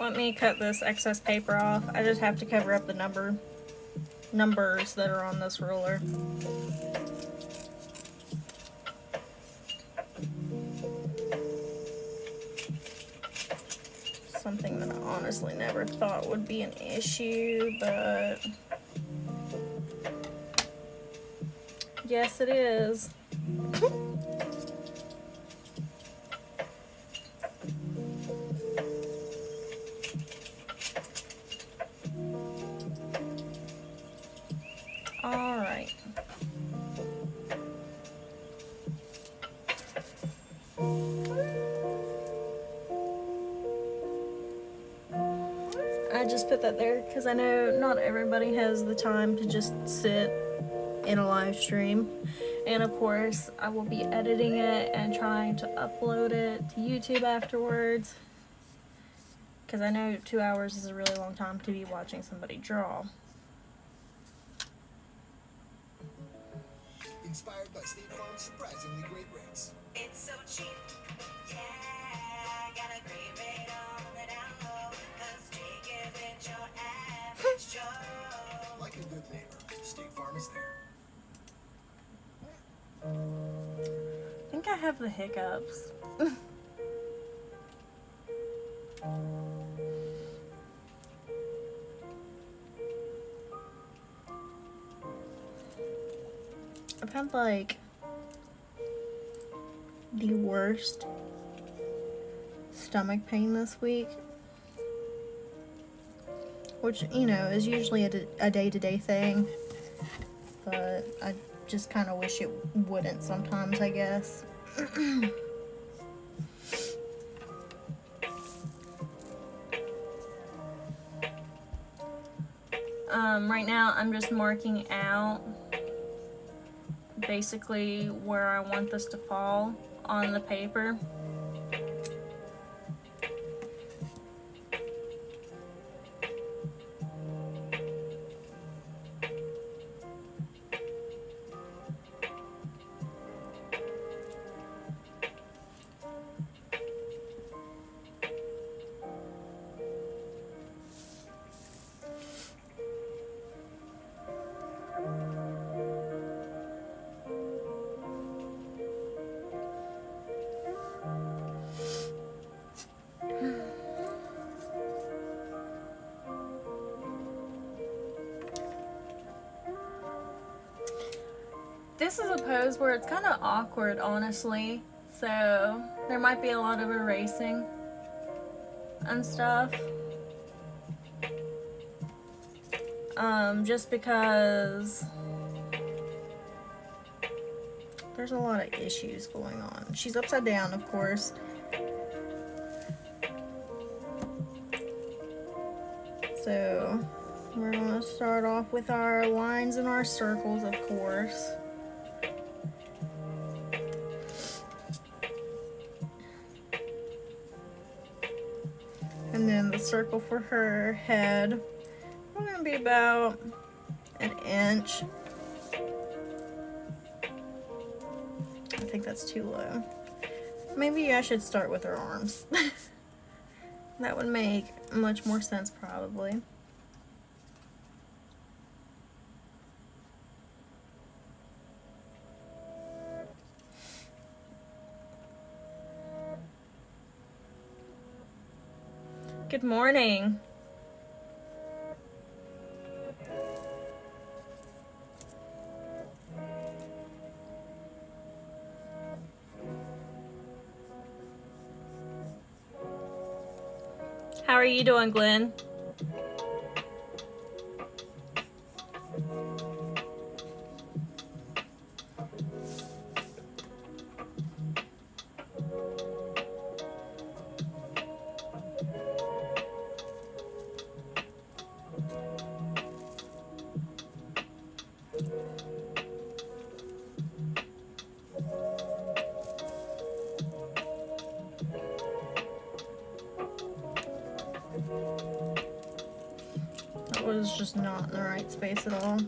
let me cut this excess paper off. I just have to cover up the numbers that are on this ruler. Something that I honestly never thought would be an issue, but yes, it is. All right. I just put that there because I know not everybody has the time to just sit in a live stream. And of course, I will be editing it and trying to upload it to YouTube afterwards. Because I know 2 hours is a really long time to be watching somebody draw. Inspired by State Farm's surprisingly great rates. It's so cheap. Yeah, got a great rate on the down low. 'Cause Jake isn't your average Joe. Like a good neighbor, State Farm is there. I think I have the hiccups. I've had like the worst stomach pain this week, which, you know, is usually a day-to-day thing, but I just kind of wish it wouldn't sometimes, I guess. Right now I'm just marking out basically where I want this to fall on the paper. This is a pose where it's kind of awkward, honestly, so there might be a lot of erasing and stuff. Just because there's a lot of issues going on. She's upside down, of course. So we're gonna start off with our lines and our circles, of course. And then the circle for her head, we're gonna be about an inch. I think that's too low. Maybe I should start with her arms. That would make much more sense, probably. Good morning. How are you doing, Glenn? That was just not in the right space at all.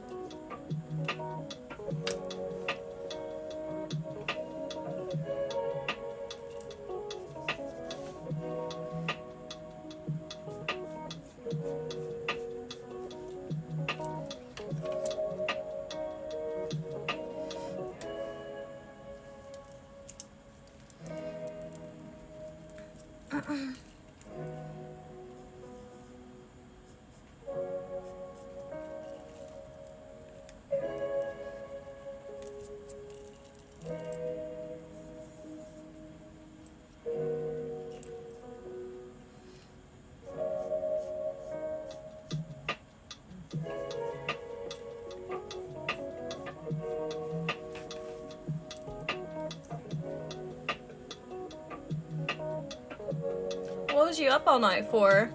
What was you up all night for?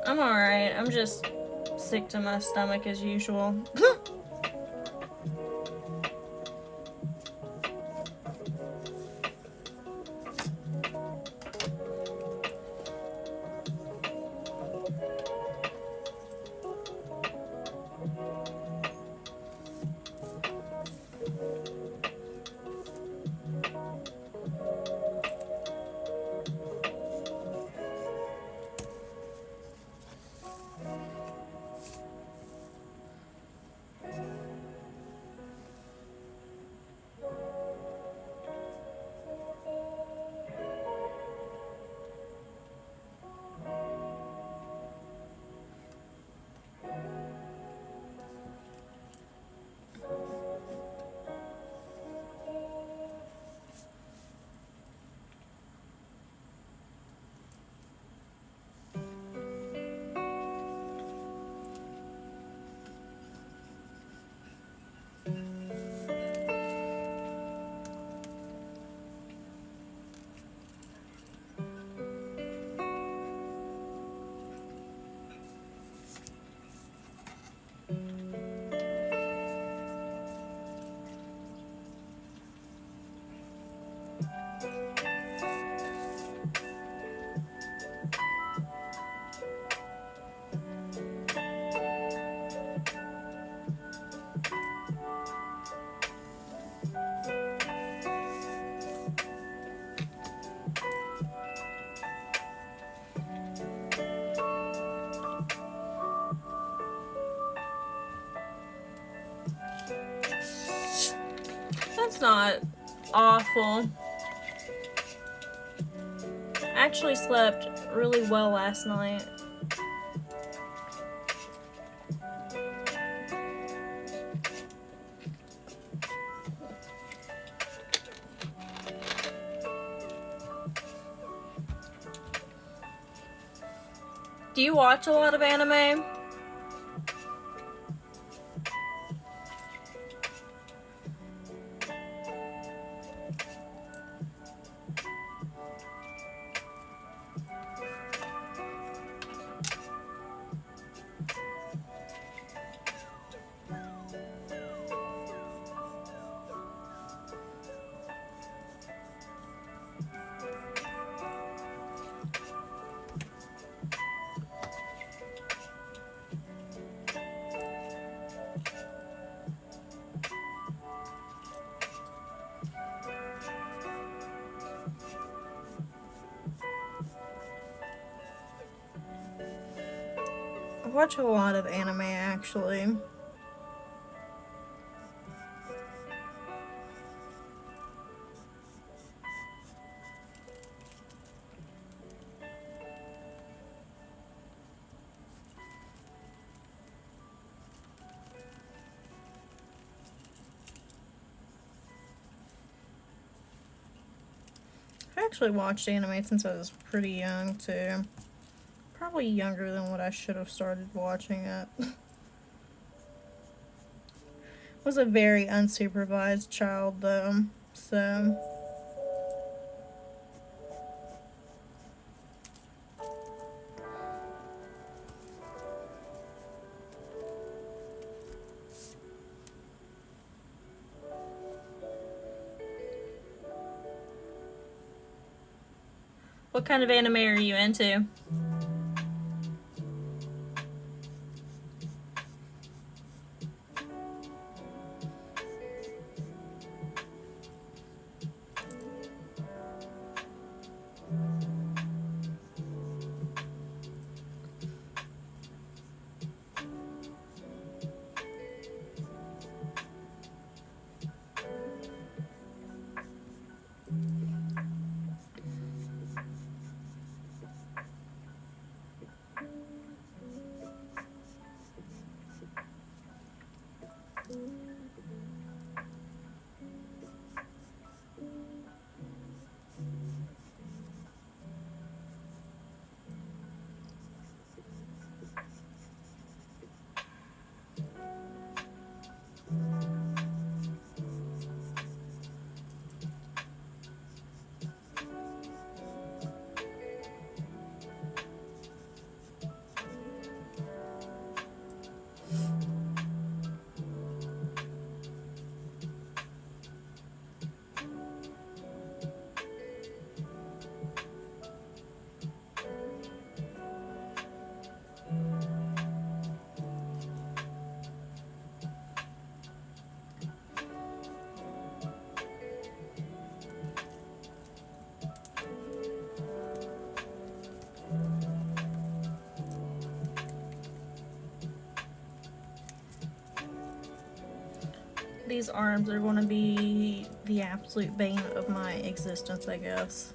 I'm alright. I'm just sick to my stomach as usual. That's not awful. I actually slept really well last night. Do you watch a lot of anime? I watch a lot of anime actually. I actually watched anime since I was pretty young too. Probably younger than what I should have started watching it. Was a very unsupervised child though, so. What kind of anime are you into? these arms are going to be the absolute bane of my existence, I guess.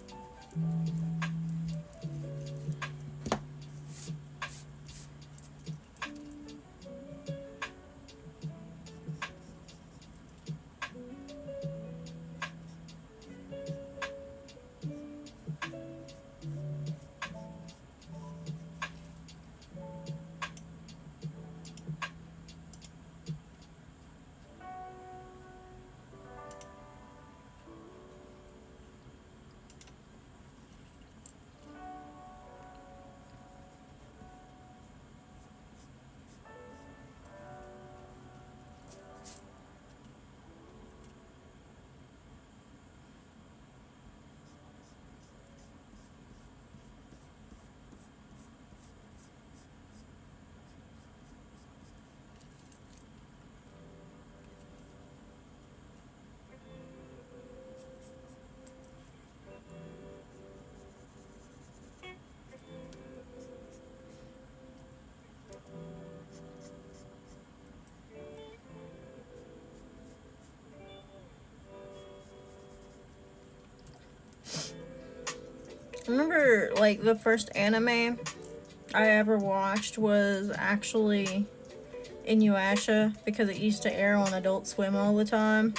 I remember, like, the first anime I ever watched was actually Inuyasha, because it used to air on Adult Swim all the time.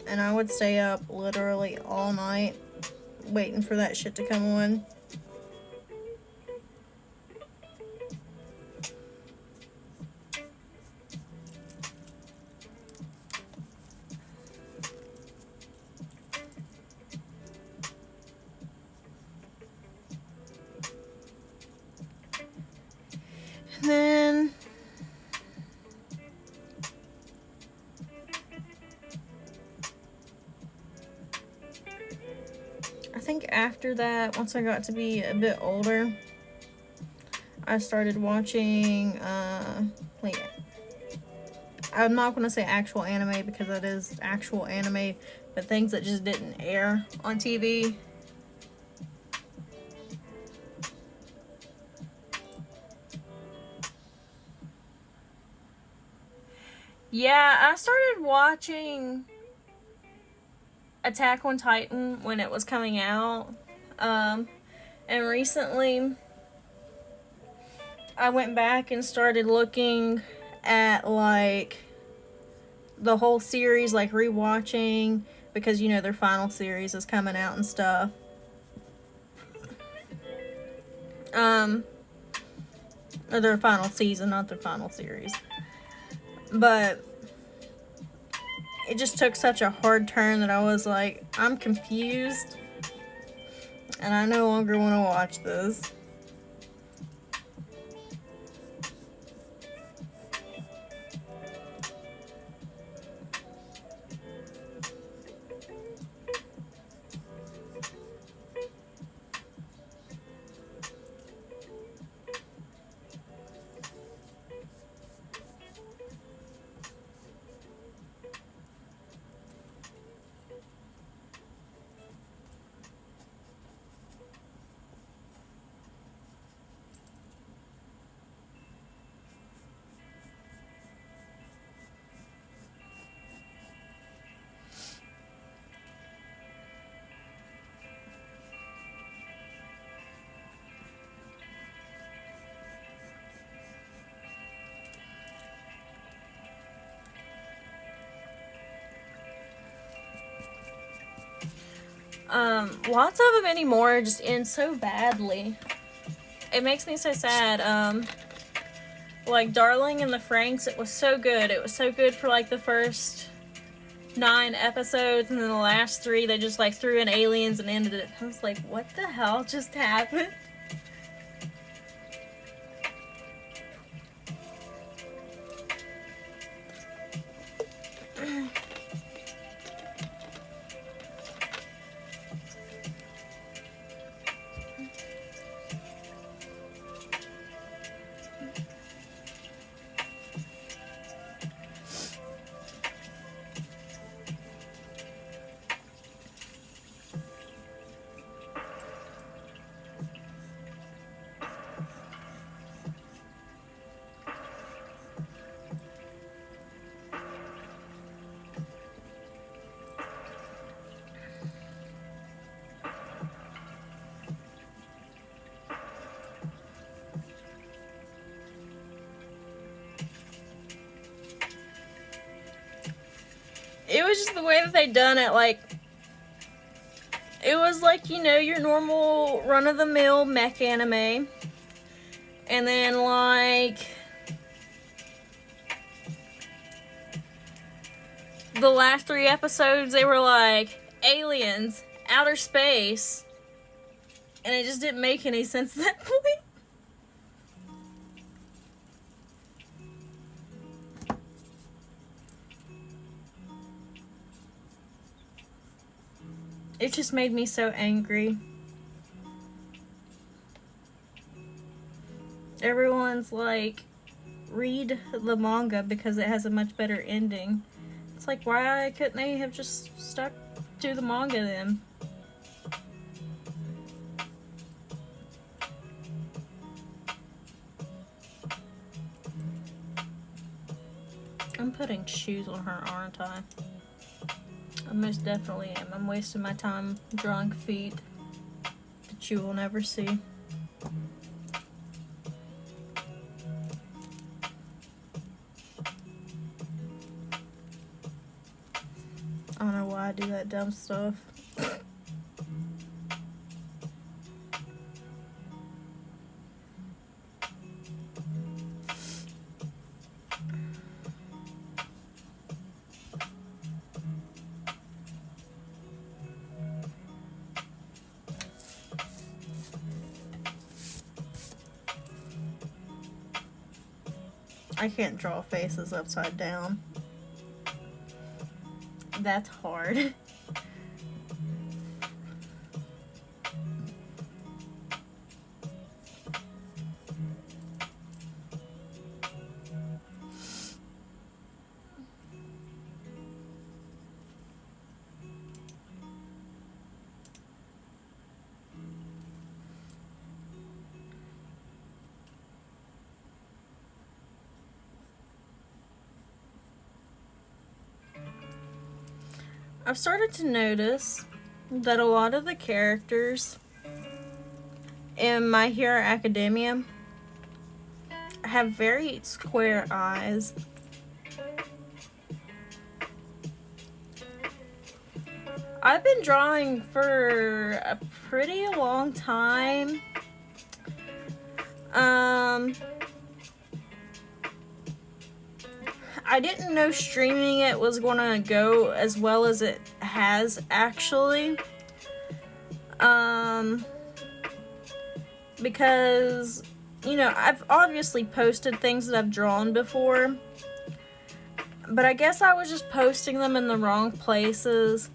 And I would stay up literally all night waiting for that shit to come on. And then I think after that, once I got to be a bit older, I started watching, like, I'm not going to say actual anime because that is actual anime, but things that just didn't air on TV. Yeah, I started watching Attack on Titan when it was coming out. And recently I went back and started looking at, like, the whole series, like rewatching, because, you know, their final series is coming out and stuff. Or their final season, not their final series. But it just took such a hard turn that I was like, I'm confused, and I no longer want to watch this. Lots of them anymore just end so badly. It makes me so sad. Like Darling and the Franks, it was so good. It was so good for like the first 9 episodes, and then the last 3 they just like threw in aliens and ended it. I was like, what the hell just happened? It was just the way that they done it. Like, it was like, you know, your normal run-of-the-mill mech anime. And then, like, the last 3 episodes, they were like, aliens, outer space. And it just didn't make any sense at that point. It just made me so angry. Everyone's like, read the manga because it has a much better ending. It's like, why couldn't they have just stuck to the manga then? I'm putting shoes on her, aren't I? I most definitely am. I'm wasting my time drawing feet that you will never see. I don't know why I do that dumb stuff. I can't draw faces upside down. That's hard. I've started to notice that a lot of the characters in My Hero Academia have very square eyes. I've been drawing for a pretty long time. I didn't know streaming it was going to go as well as it has, actually. Because, you know, I've obviously posted things that I've drawn before. But I guess I was just posting them in the wrong places.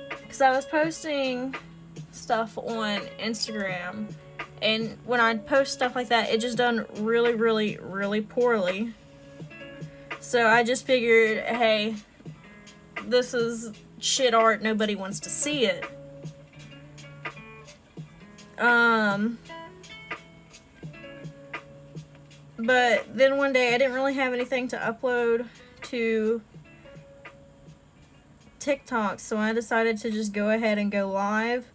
Because I was posting stuff on Instagram. And when I post stuff like that, it just done really, really, really poorly. So I just figured, hey, this is shit art, nobody wants to see it. But then one day I didn't really have anything to upload to TikTok, so I decided to just go ahead and go live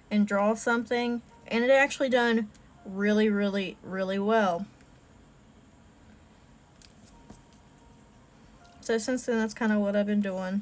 and draw something, and it actually done really, really, really well. So since then, that's kind of what I've been doing.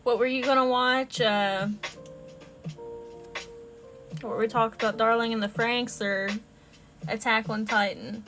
What were you gonna watch? What were we talking about, Darling in the Franxx or Attack on Titan?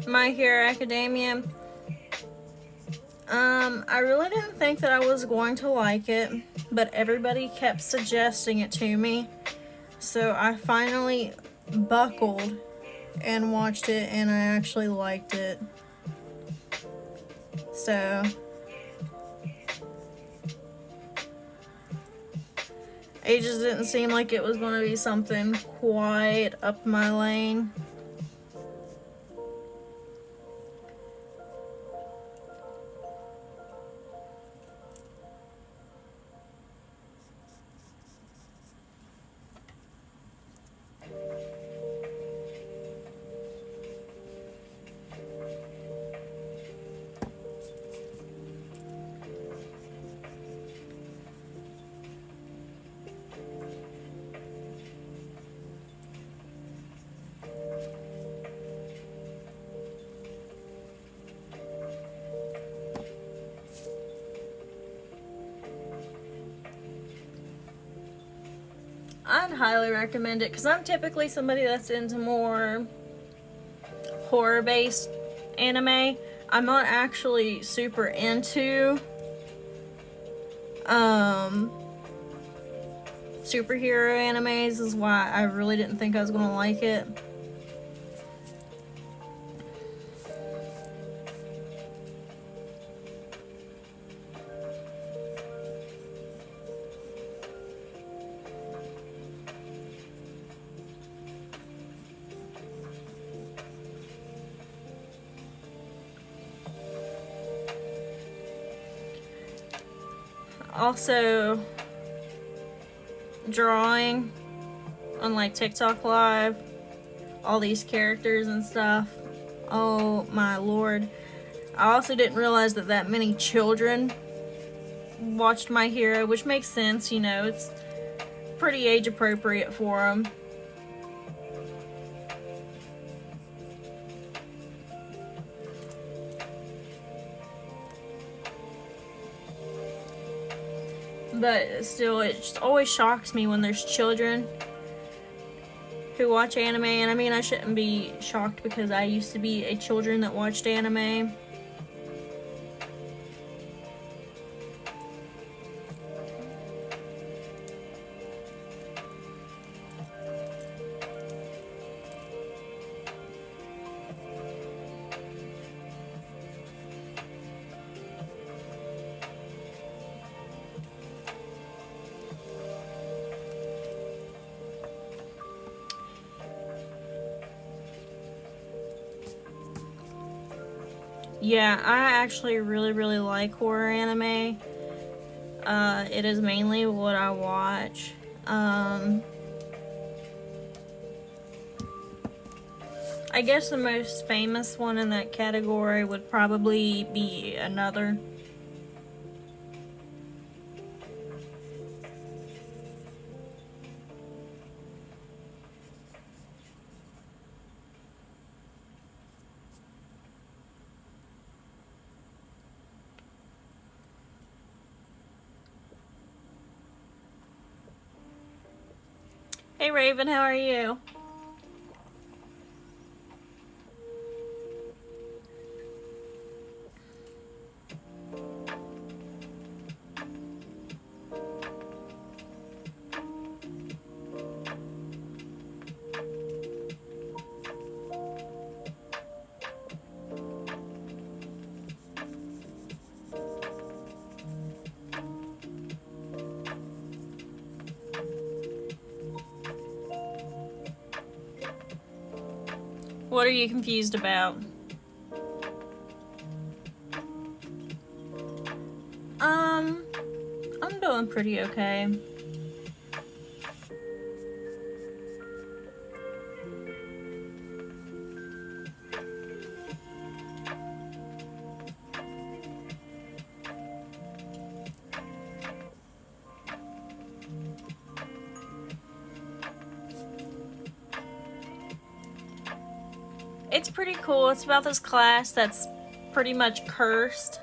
My Hero Academia. I really didn't think that I was going to like it, but everybody kept suggesting it to me. So I finally buckled and watched it, and I actually liked it. So it just didn't seem like it was going to be something quite up my lane. I'd highly recommend it because I'm typically somebody that's into more horror-based anime. I'm not actually super into superhero animes, is why I really didn't think I was gonna like it. Also, drawing on like TikTok Live, all these characters and stuff. Oh my lord. I also didn't realize that that many children watched My Hero, which makes sense, you know, it's pretty age appropriate for them. But still, it just always shocks me when there's children who watch anime. And I mean, I shouldn't be shocked because I used to be a children that watched anime. Yeah, I actually really like horror anime. It is mainly what I watch. I guess the most famous one in that category would probably be Another. Hey Raven, how are you? What are you confused about? I'm doing pretty okay. It's pretty cool. It's about this class that's pretty much cursed.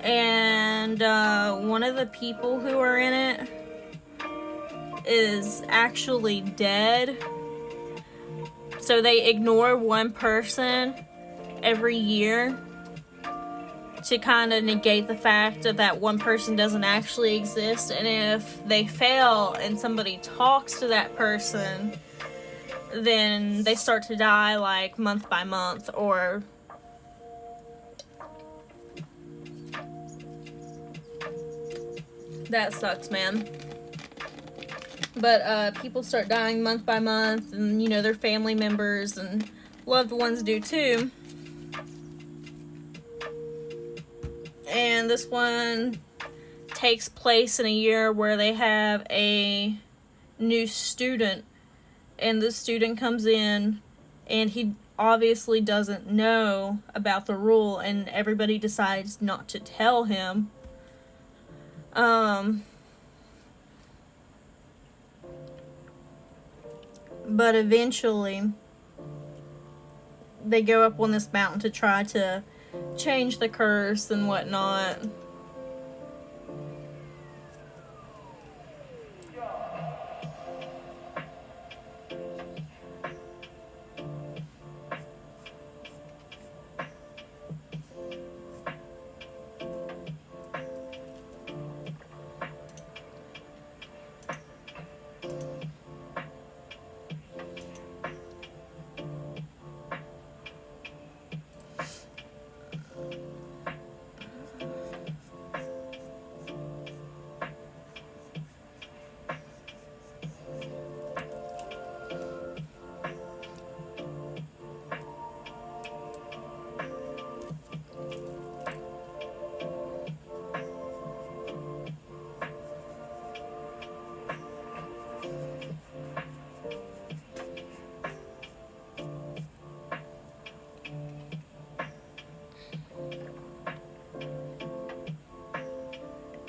And one of the people who are in it is actually dead. So they ignore one person every year to kind of negate the fact that that one person doesn't actually exist. And if they fail and somebody talks to that person, then they start to die like month by month. Or that sucks, man. But people start dying month by month, and you know, their family members and loved ones do too. And this one takes place in a year where they have a new student, and the student comes in and he obviously doesn't know about the rule, and everybody decides not to tell him. But eventually they go up on this mountain to try to change the curse and whatnot.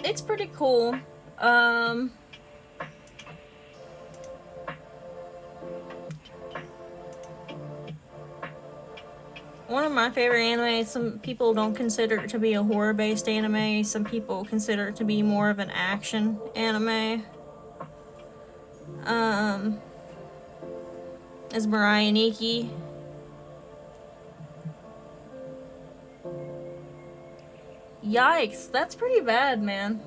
It's pretty cool. One of my favorite anime. Some people don't consider it to be a horror-based anime. Some people consider it to be more of an action anime. Is Mirai Nikki. Yikes, that's pretty bad, man.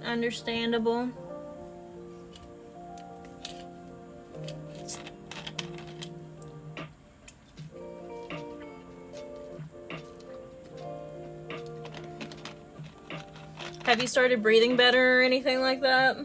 Understandable. Have you started breathing better or anything like that?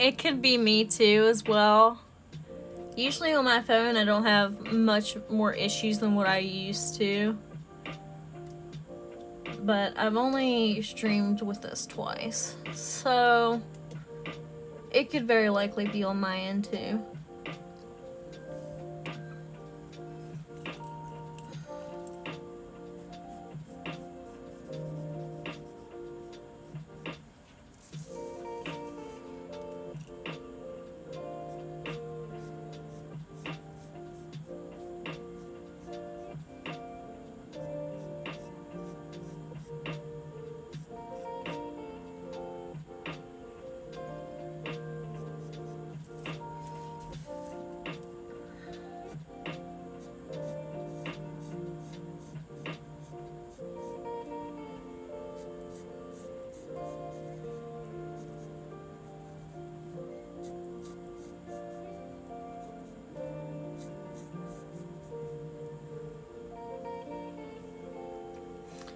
It could be me too as well. Usually on my phone I don't have much more issues than what I used to. But I've only streamed with this twice. So it could very likely be on my end too.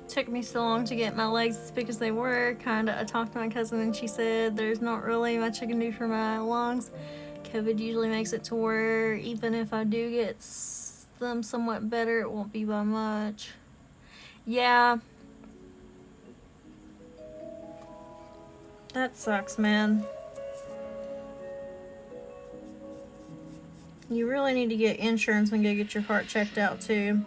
Took me so long to get my legs as big as they were. Kinda, I talked to my cousin and she said there's not really much I can do for my lungs. COVID usually makes it to where even if I do get them somewhat better, it won't be by much. Yeah. That sucks, man. You really need to get insurance and go get your heart checked out too.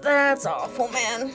That's awful, man.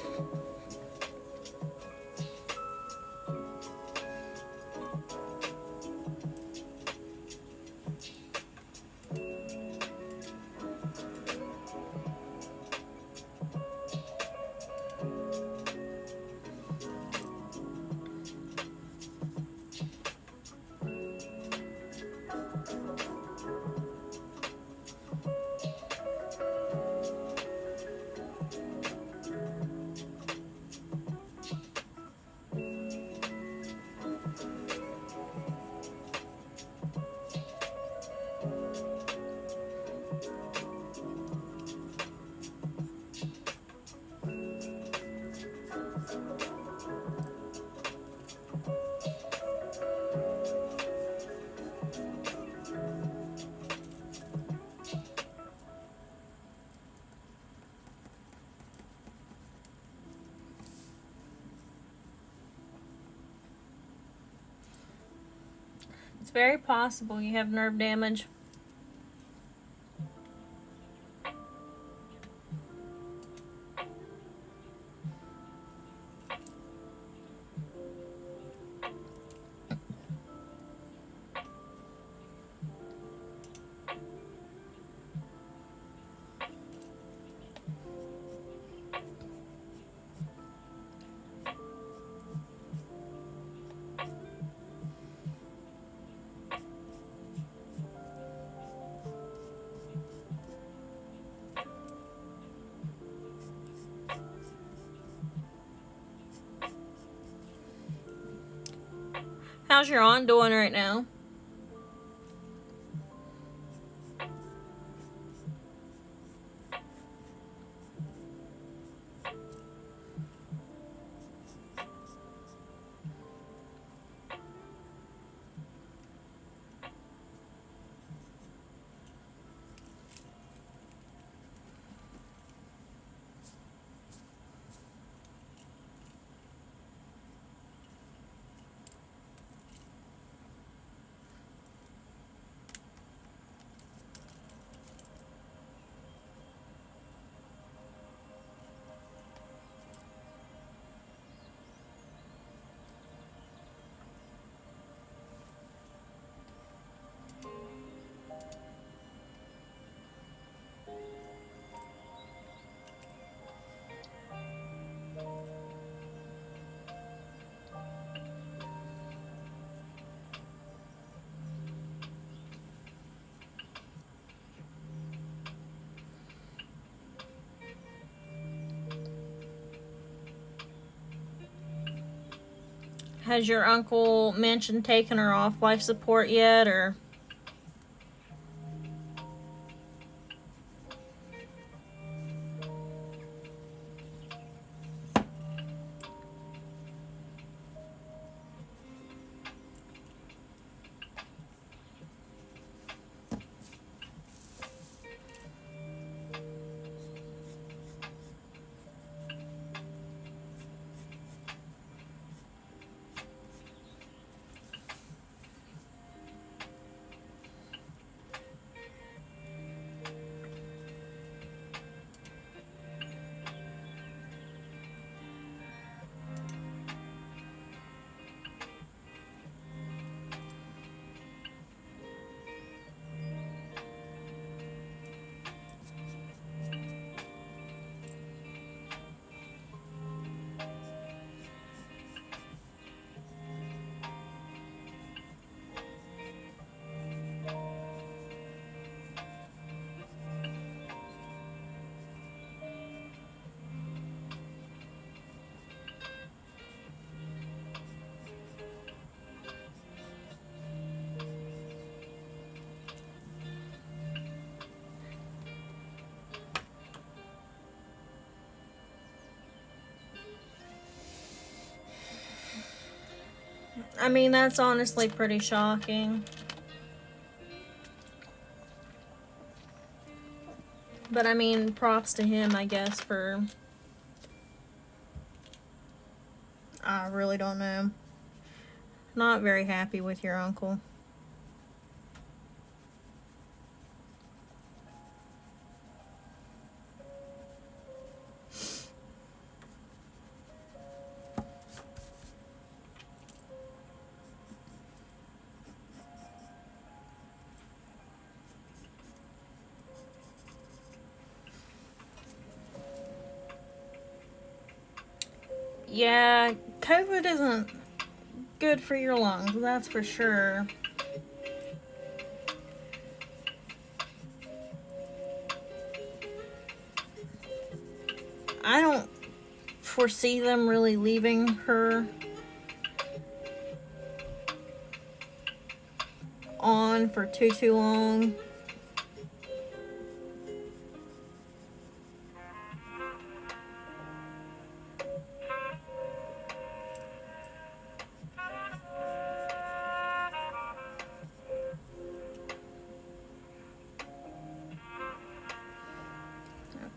It's very possible you have nerve damage. How's your aunt doing right now? Has your uncle mentioned taking her off life support yet, or? I mean, that's honestly pretty shocking. But I mean, props to him, I guess, for... I really don't know. Not very happy with your uncle. Yeah, COVID isn't good for your lungs, that's for sure. I don't foresee them really leaving her on for too long.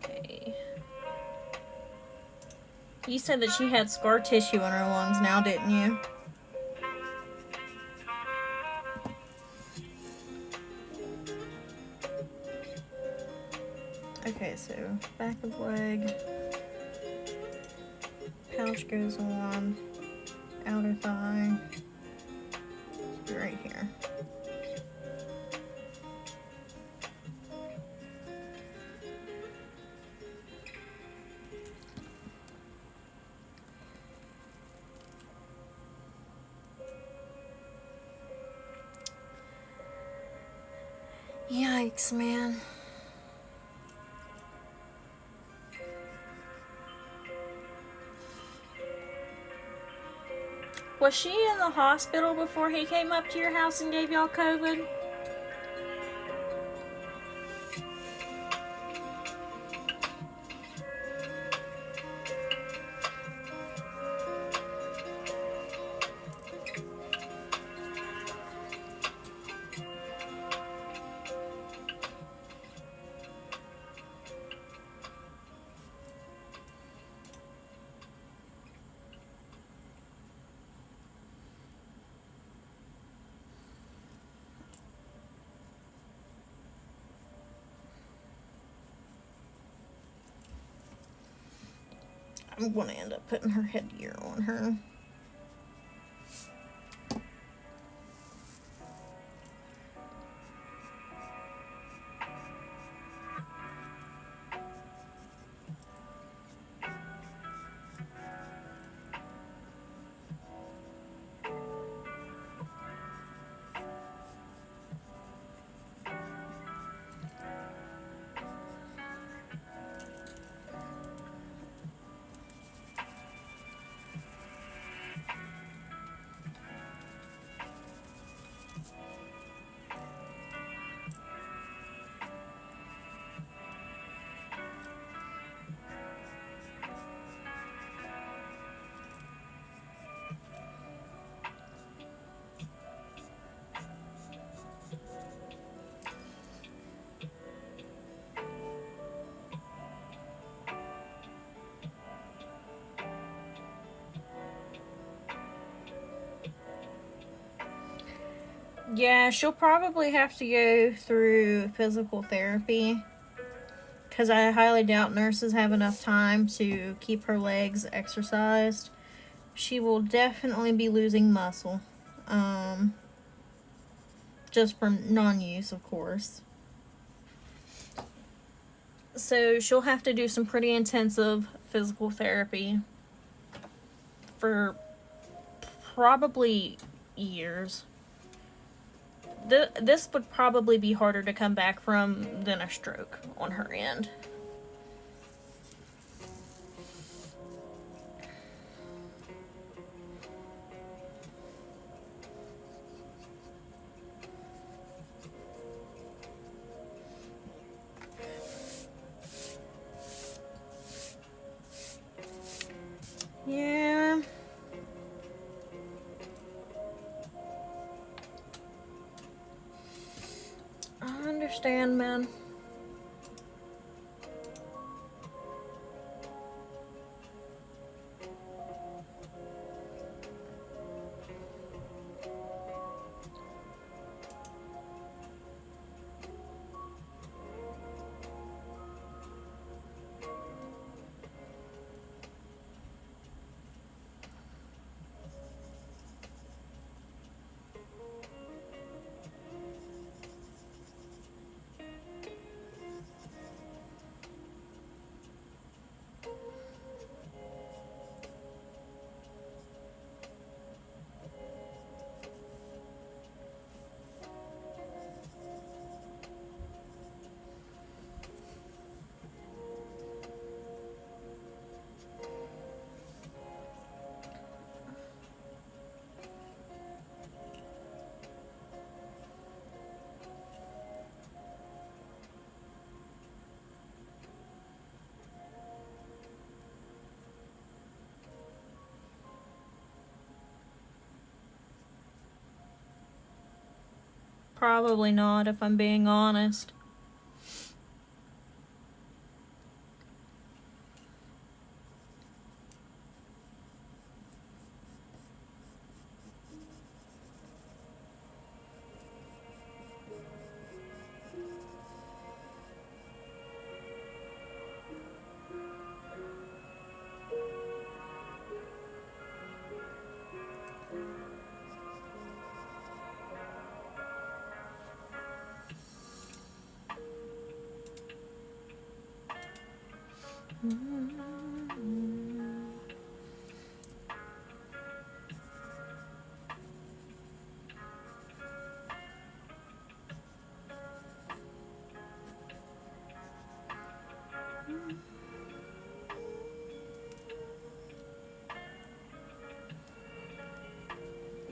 Okay. You said that she had scar tissue in her lungs now, didn't you? Okay, so back of leg, pouch goes on, outer thigh, right here. Yikes, man. Was she in the hospital before he came up to your house and gave y'all COVID? I'm gonna end up putting her headgear on her. Yeah, she'll probably have to go through physical therapy. Because I highly doubt nurses have enough time to keep her legs exercised. She will definitely be losing muscle. Just from non-use, of course. So she'll have to do some pretty intensive physical therapy for probably years. This would probably be harder to come back from than a stroke on her end. Yeah. I understand, man. Probably not, if I'm being honest.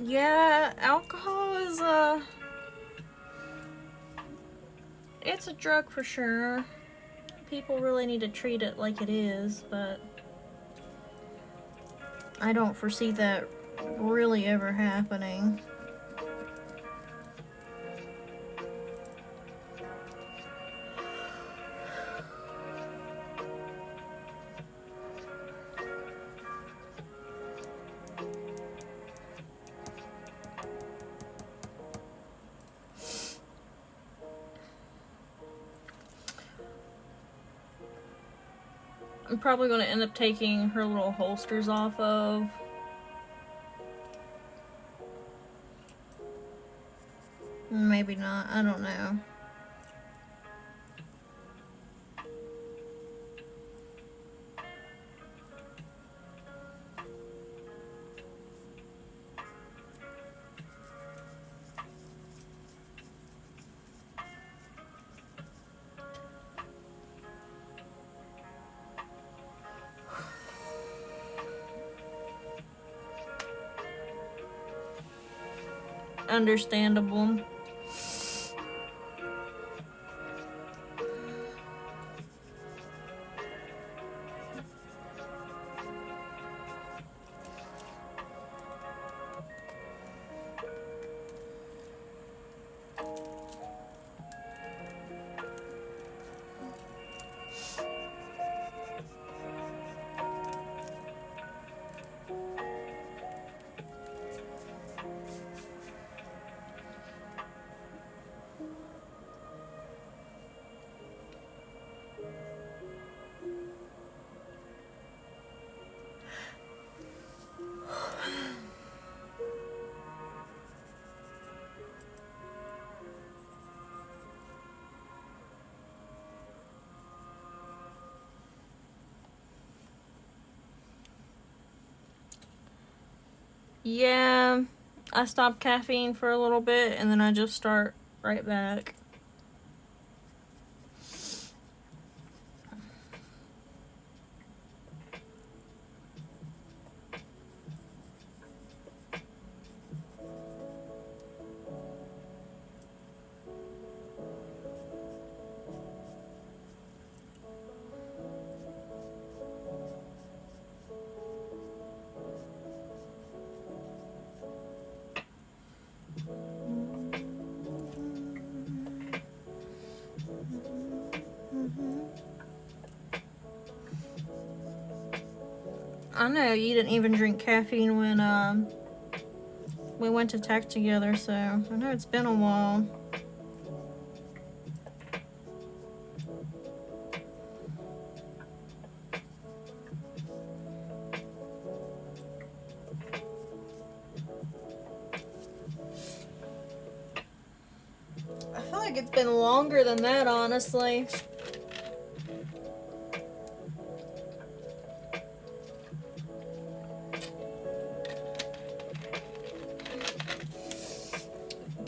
Yeah, alcohol is it's a drug for sure. People really need to treat it like it is, but I don't foresee that really ever happening. I'm probably going to end up taking her little holsters off of. Maybe not. I don't know. Understandable. Yeah, I stopped caffeine for a little bit and then I just start right back. I know you didn't even drink caffeine when we went to tech together, so I know it's been a while. I feel like it's been longer than that, honestly.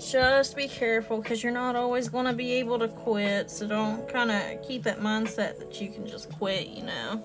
Just be careful because you're not always going to be able to quit, so don't kind of keep that mindset that you can just quit, you know.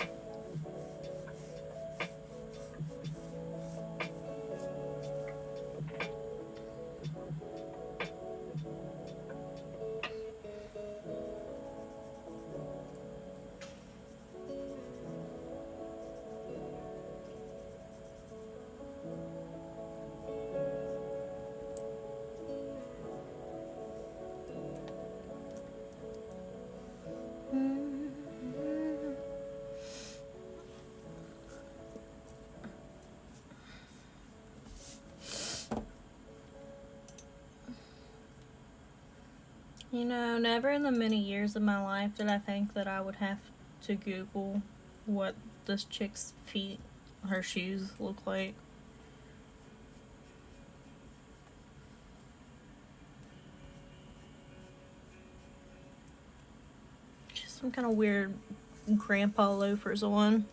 You know, never in the many years of my life did I think that I would have to Google what this chick's feet, her shoes look like. Just some kind of weird grandpa loafers on.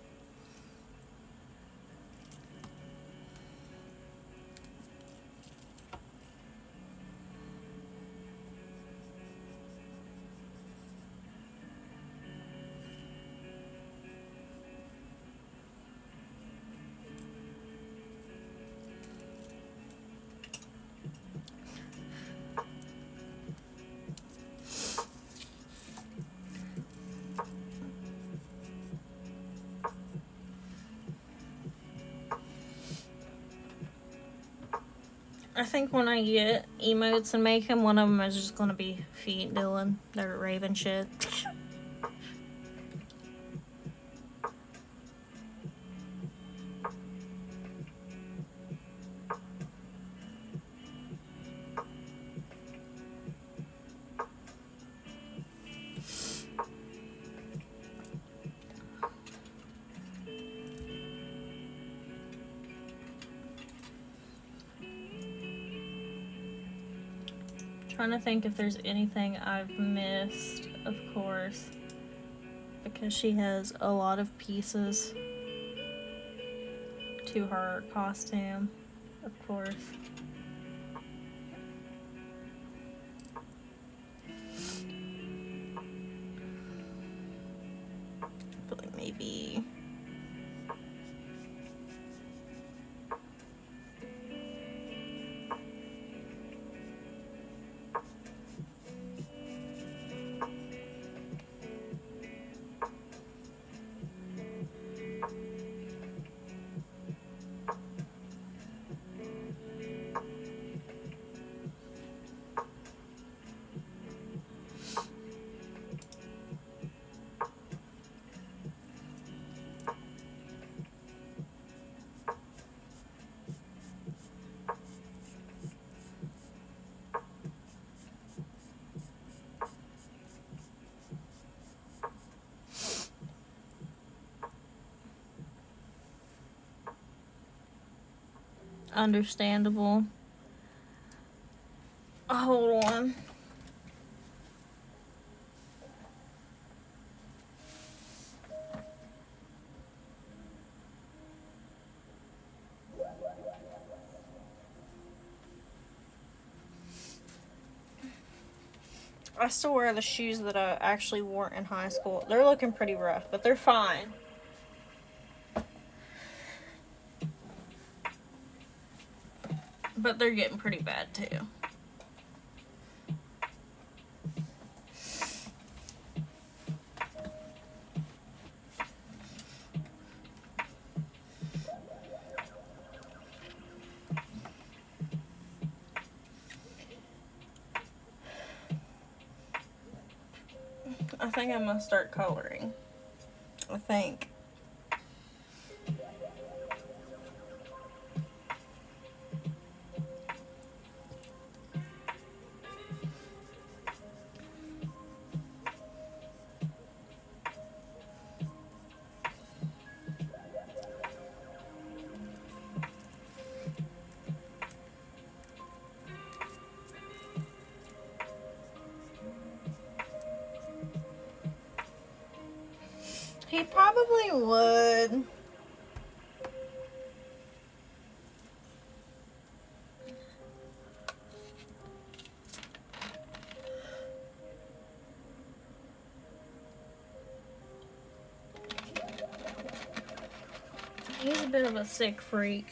I think when I get emotes and make them, one of them is just gonna be feet, Dylan. They're raving shit. Trying to think if there's anything I've missed, of course, because she has a lot of pieces to her costume, of course. I feel like maybe understandable. Hold on. I still wear the shoes that I actually wore in high school. They're looking pretty rough, but they're fine. But they're getting pretty bad too. I think I'm gonna start coloring. I think. He probably would. He's a bit of a sick freak.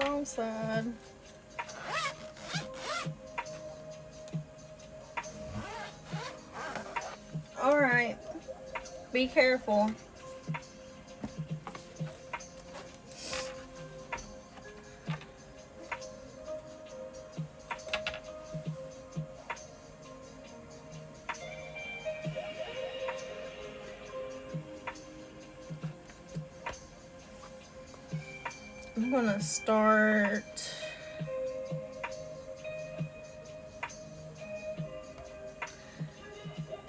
Wrong side. Alright. Be careful. I'm gonna start.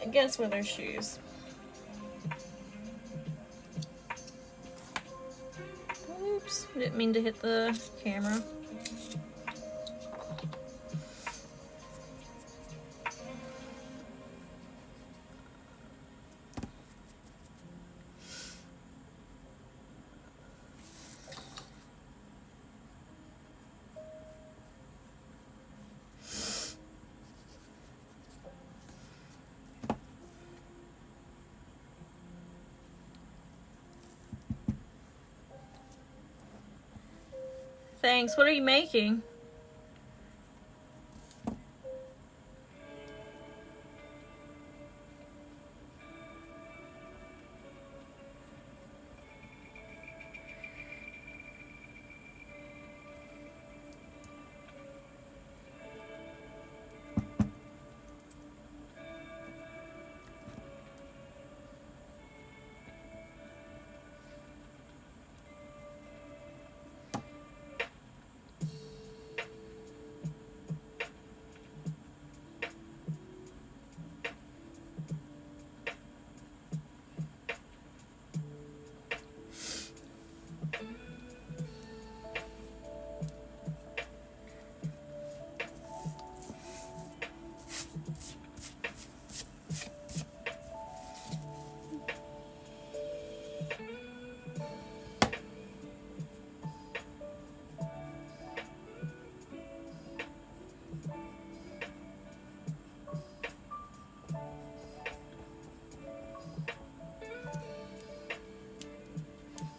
I guess with her shoes. Oops, didn't mean to hit the camera. Thanks. What are you making?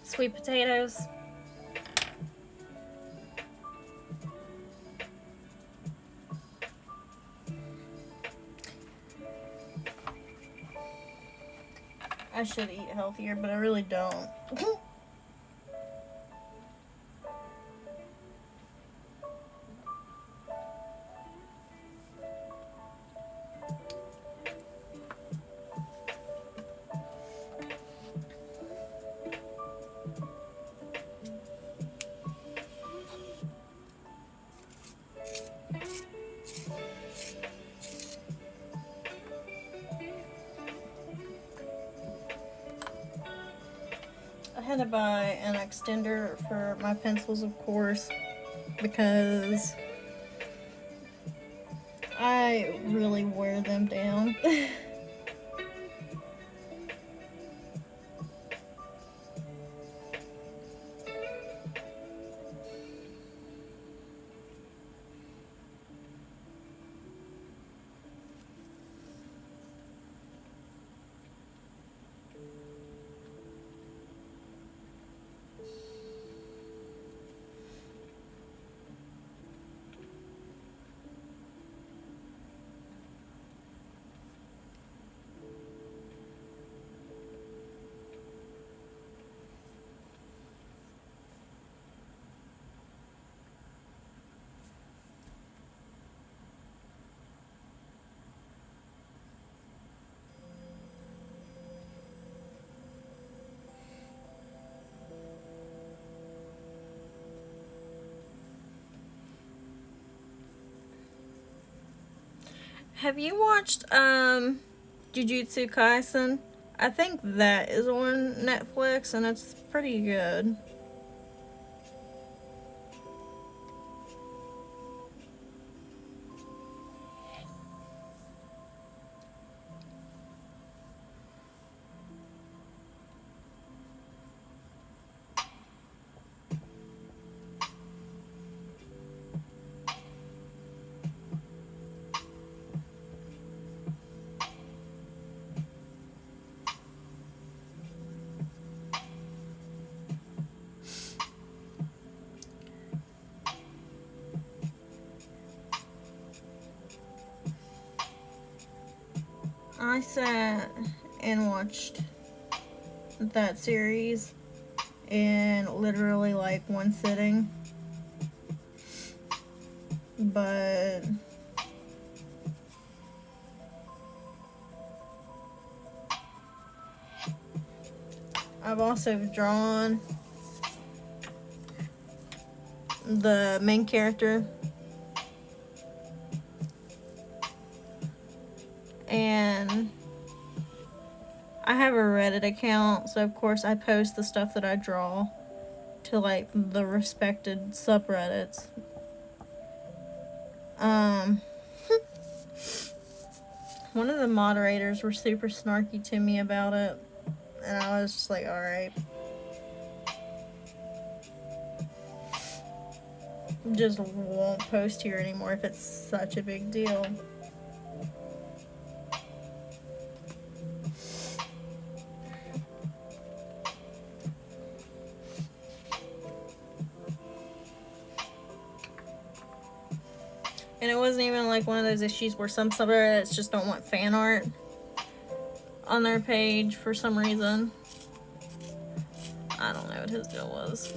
Sweet potatoes. I should eat healthier, but I really don't. I had to buy an extender for my pencils, of course, because I really wear them down. Have you watched Jujutsu Kaisen? I think that is on Netflix and it's pretty good. I sat and watched that series in literally like one sitting, but I've also drawn the main character, and I have a Reddit account, so of course I post the stuff that I draw to like the respected subreddits. One of the moderators were super snarky to me about it, and I was just like, alright. Just won't post here anymore if it's such a big deal. And it wasn't even like one of those issues where some subreddits just don't want fan art on their page for some reason. I don't know what his deal was.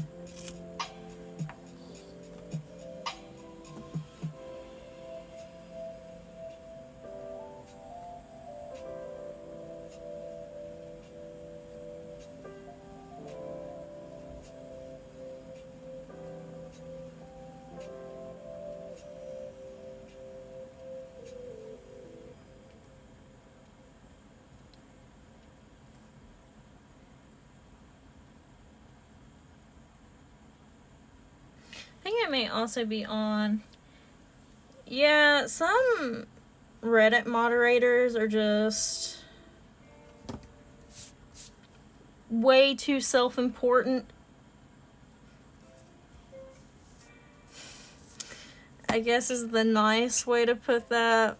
I think it may also be on. Yeah, some Reddit moderators are just way too self-important. I guess is the nice way to put that.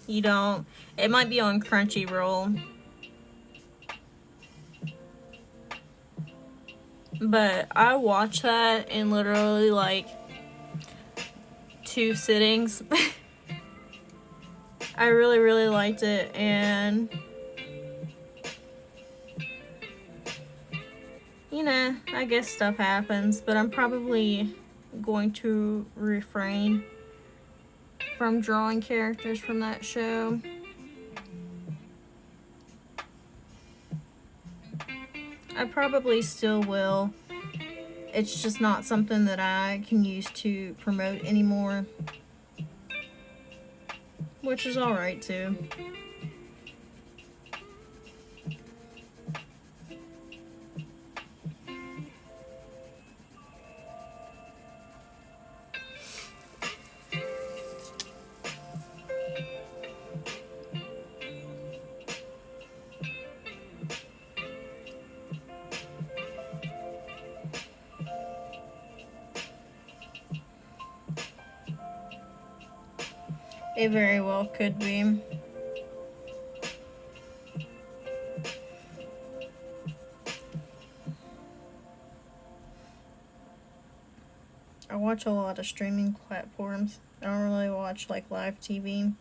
You don't. It might be on Crunchyroll. But I watched that in literally like 2 sittings. I really, really liked it, and you know, I guess stuff happens, but I'm probably going to refrain from drawing characters from that show. I probably still will it's just not something that I can use to promote anymore, which is alright too. It very well could be. I watch a lot of streaming platforms. I don't really watch like live TV.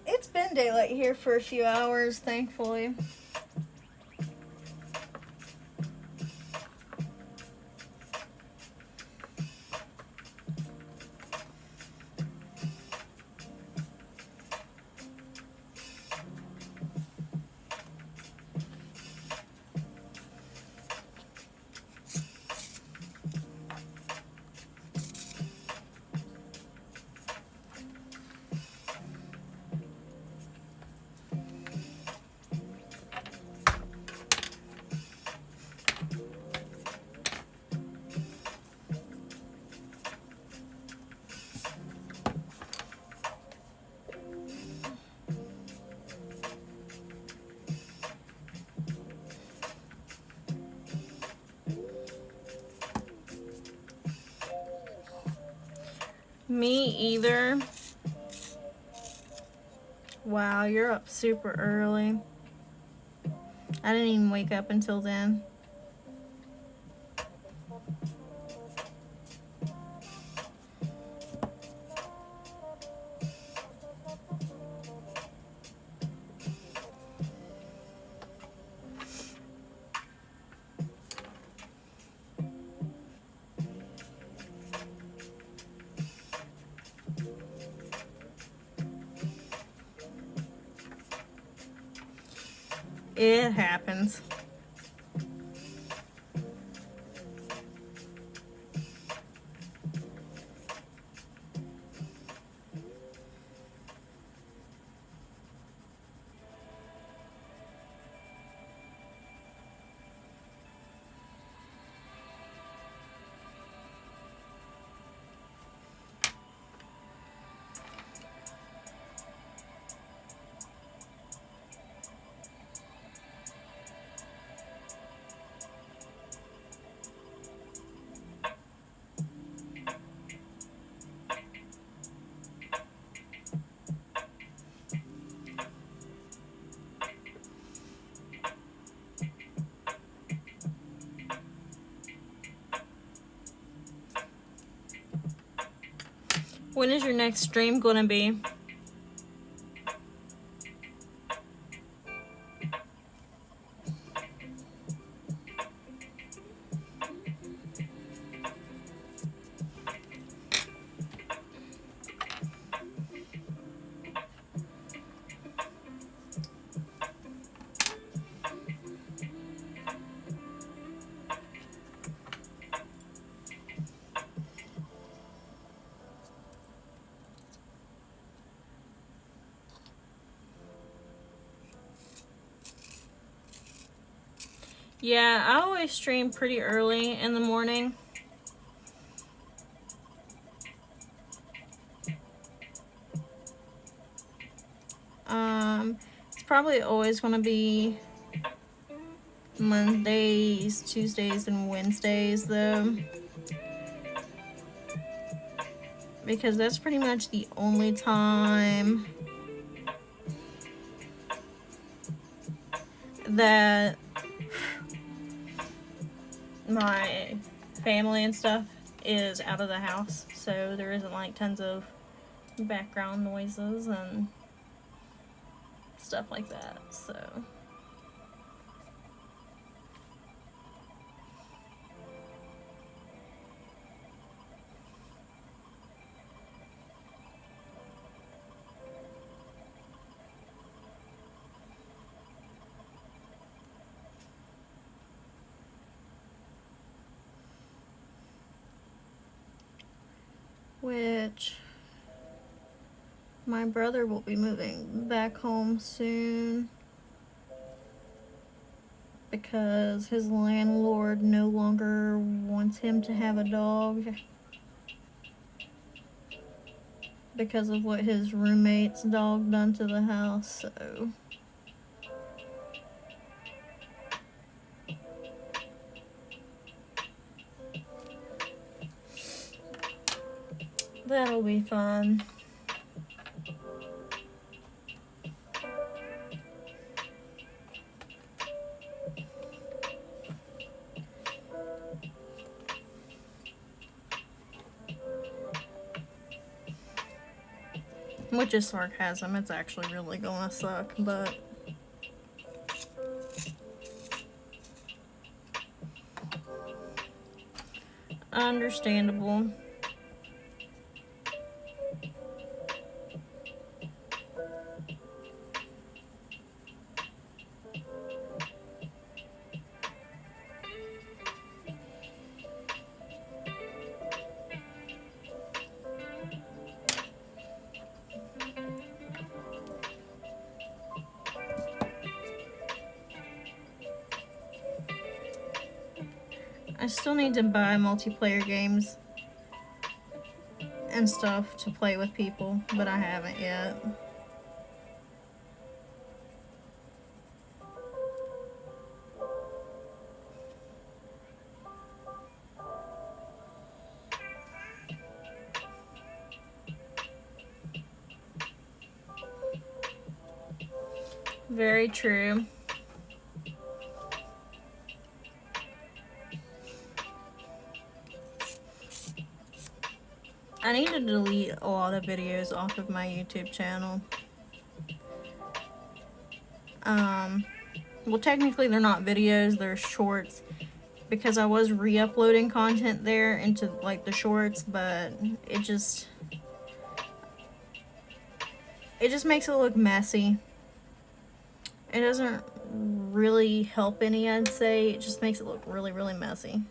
It's been daylight here for a few hours, thankfully. Me either. Wow, you're up super early. I didn't even wake up until then. It happens. When is your next stream gonna be? Yeah, I always stream pretty early in the morning. It's probably always going to be Mondays, Tuesdays, and Wednesdays, though. Because that's pretty much the only time that my family and stuff is out of the house, so there isn't like tons of background noises and stuff like that. So which my brother will be moving back home soon because his landlord no longer wants him to have a dog because of what his roommate's dog done to the house. So that'll be fun. Which is sarcasm. It's actually really gonna suck, but understandable. I still need to buy multiplayer games and stuff to play with people, but I haven't yet. Very true. I need to delete a lot of videos off of my YouTube channel. Well, technically they're not videos, they're shorts, because I was re-uploading content there into like the shorts, but it just makes it look messy. It doesn't really help any, I'd say. It just makes it look really, really messy.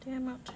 Damn it.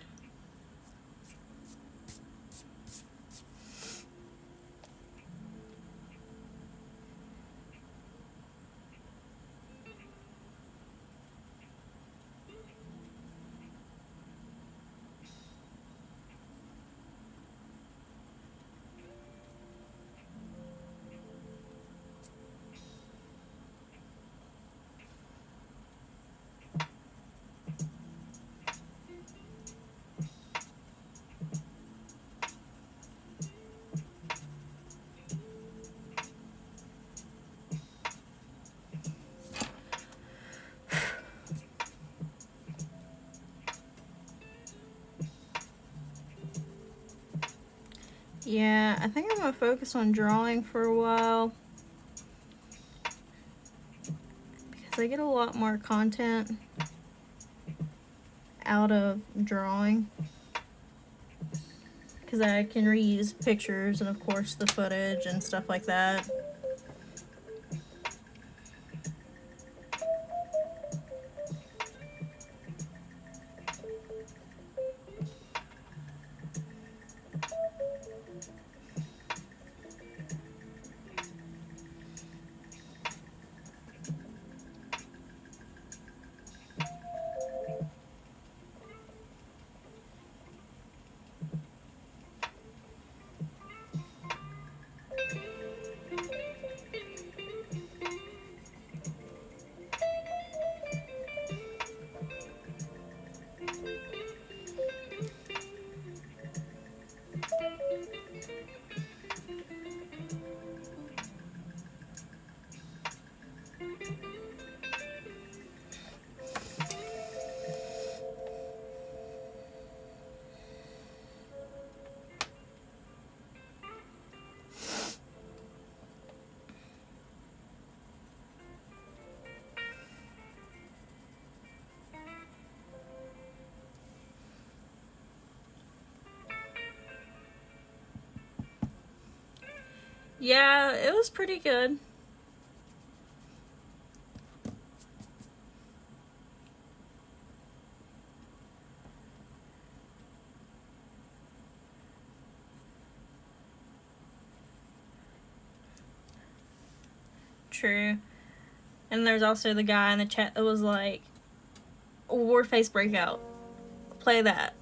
Yeah, I think I'm gonna focus on drawing for a while because I get a lot more content out of drawing because I can reuse pictures and of course the footage and stuff like that. Yeah, it was pretty good. True. And there's also the guy in the chat that was like, Warface Breakout. Play that.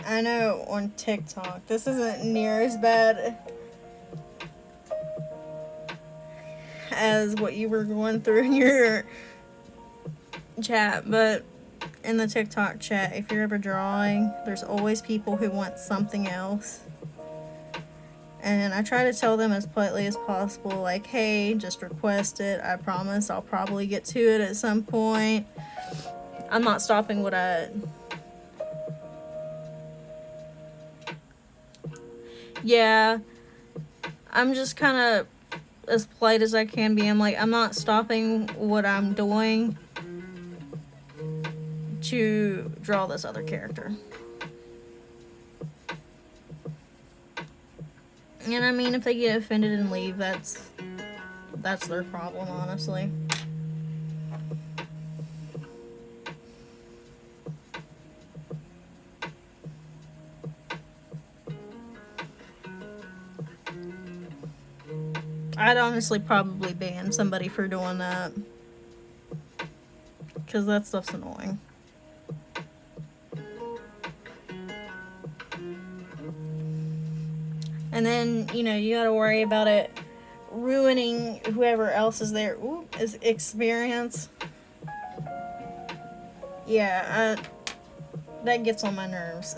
I know on TikTok, this isn't near as bad as what you were going through in your chat, but in the TikTok chat, if you're ever drawing, there's always people who want something else. And I try to tell them as politely as possible, like, hey, just request it. I promise I'll probably get to it at some point. I'm not stopping what I... Yeah, I'm just kind of as polite as I can be. I'm like, I'm not stopping what I'm doing to draw this other character. And I mean, if they get offended and leave, that's their problem, honestly. I'd honestly probably ban somebody for doing that, because that stuff's annoying. And then, you know, you gotta worry about it ruining whoever else is there. Is experience. Yeah, that gets on my nerves.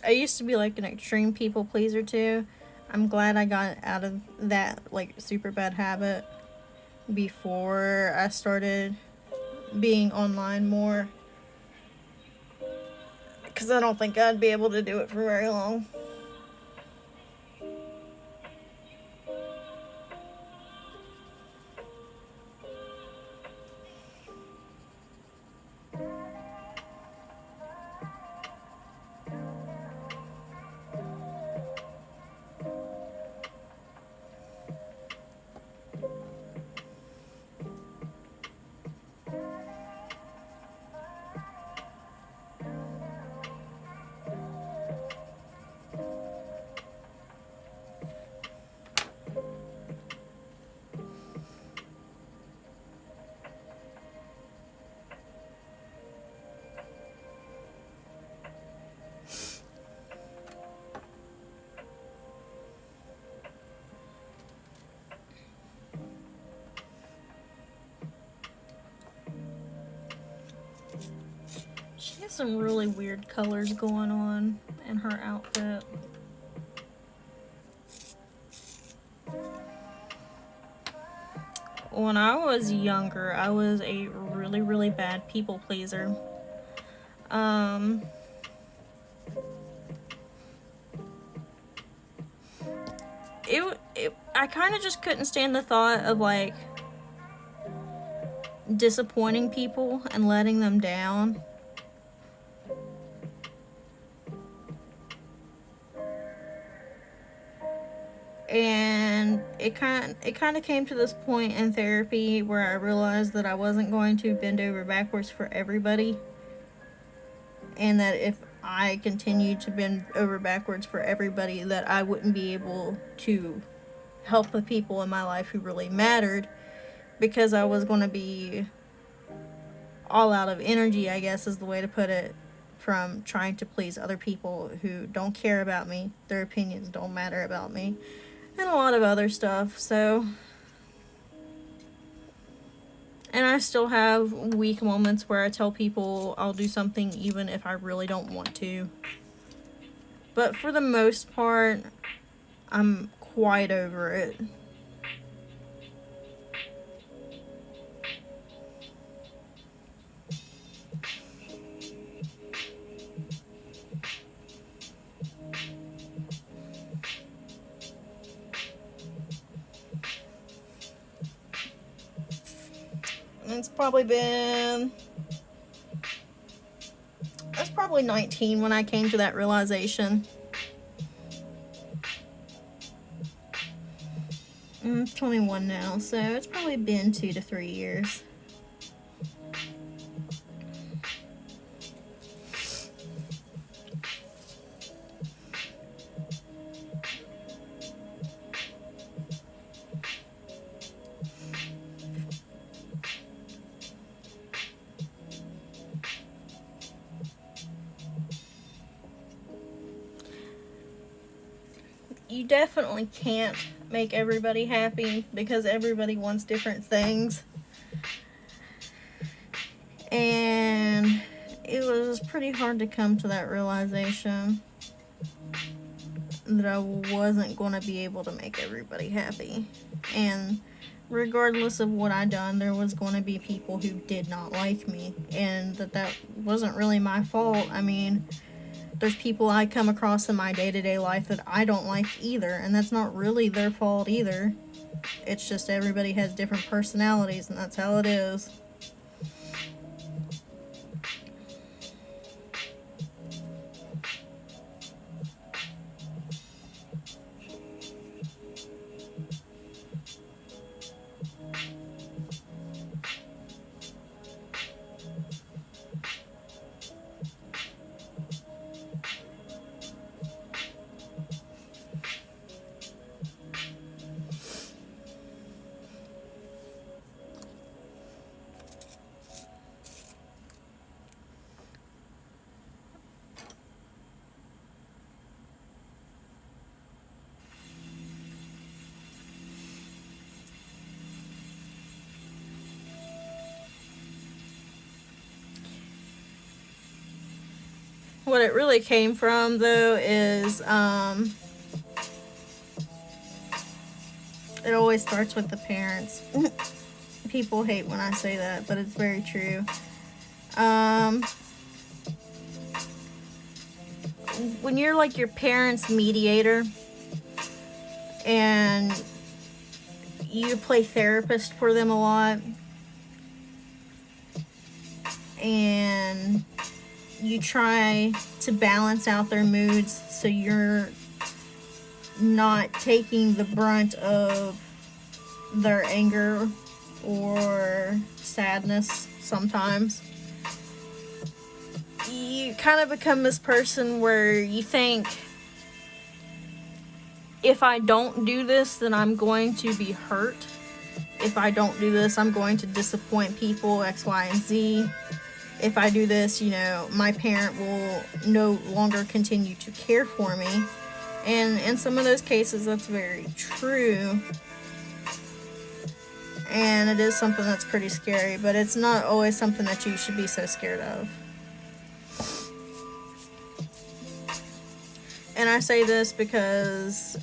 I used to be like an extreme people pleaser too. I'm glad I got out of that like super bad habit before I started being online more, because I don't think I'd be able to do it for very long. She has some really weird colors going on in her outfit. When I was younger, I was a really, really bad people pleaser. I kind of just couldn't stand the thought of like disappointing people and letting them down. And it kind of came to this point in therapy where I realized that I wasn't going to bend over backwards for everybody, and that if I continued to bend over backwards for everybody, that I wouldn't be able to help the people in my life who really mattered, because I was going to be all out of energy, I guess is the way to put it, from trying to please other people who don't care about me, their opinions don't matter about me, and a lot of other stuff. So, and I still have weak moments where I tell people I'll do something even if I really don't want to. But for the most part, I'm quite over it. It's probably been... I was probably 19 when I came to that realization. I'm 21 now, so it's probably been 2 to 3 years. You definitely can't make everybody happy because everybody wants different things. And it was pretty hard to come to that realization that I wasn't going to be able to make everybody happy. And regardless of what I done, there was going to be people who did not like me, and that wasn't really my fault. I mean, there's people I come across in my day-to-day life that I don't like either, and that's not really their fault either. It's just everybody has different personalities, and that's how it is. What it really came from, though, is it always starts with the parents. People hate when I say that, but it's very true. When you're like your parents' mediator and you play therapist for them a lot, and you try to balance out their moods so you're not taking the brunt of their anger or sadness sometimes, you kind of become this person where you think, if I don't do this, then I'm going to be hurt. If I don't do this, I'm going to disappoint people, X, Y, and Z. If I do this, my parent will no longer continue to care for me. And in some of those cases, that's very true. And it is something that's pretty scary, but it's not always something that you should be so scared of. And I say this because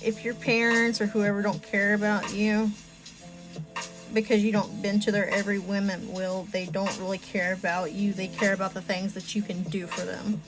if your parents or whoever don't care about you, because you don't bend to their every whim and will, they don't really care about you. They care about the things that you can do for them.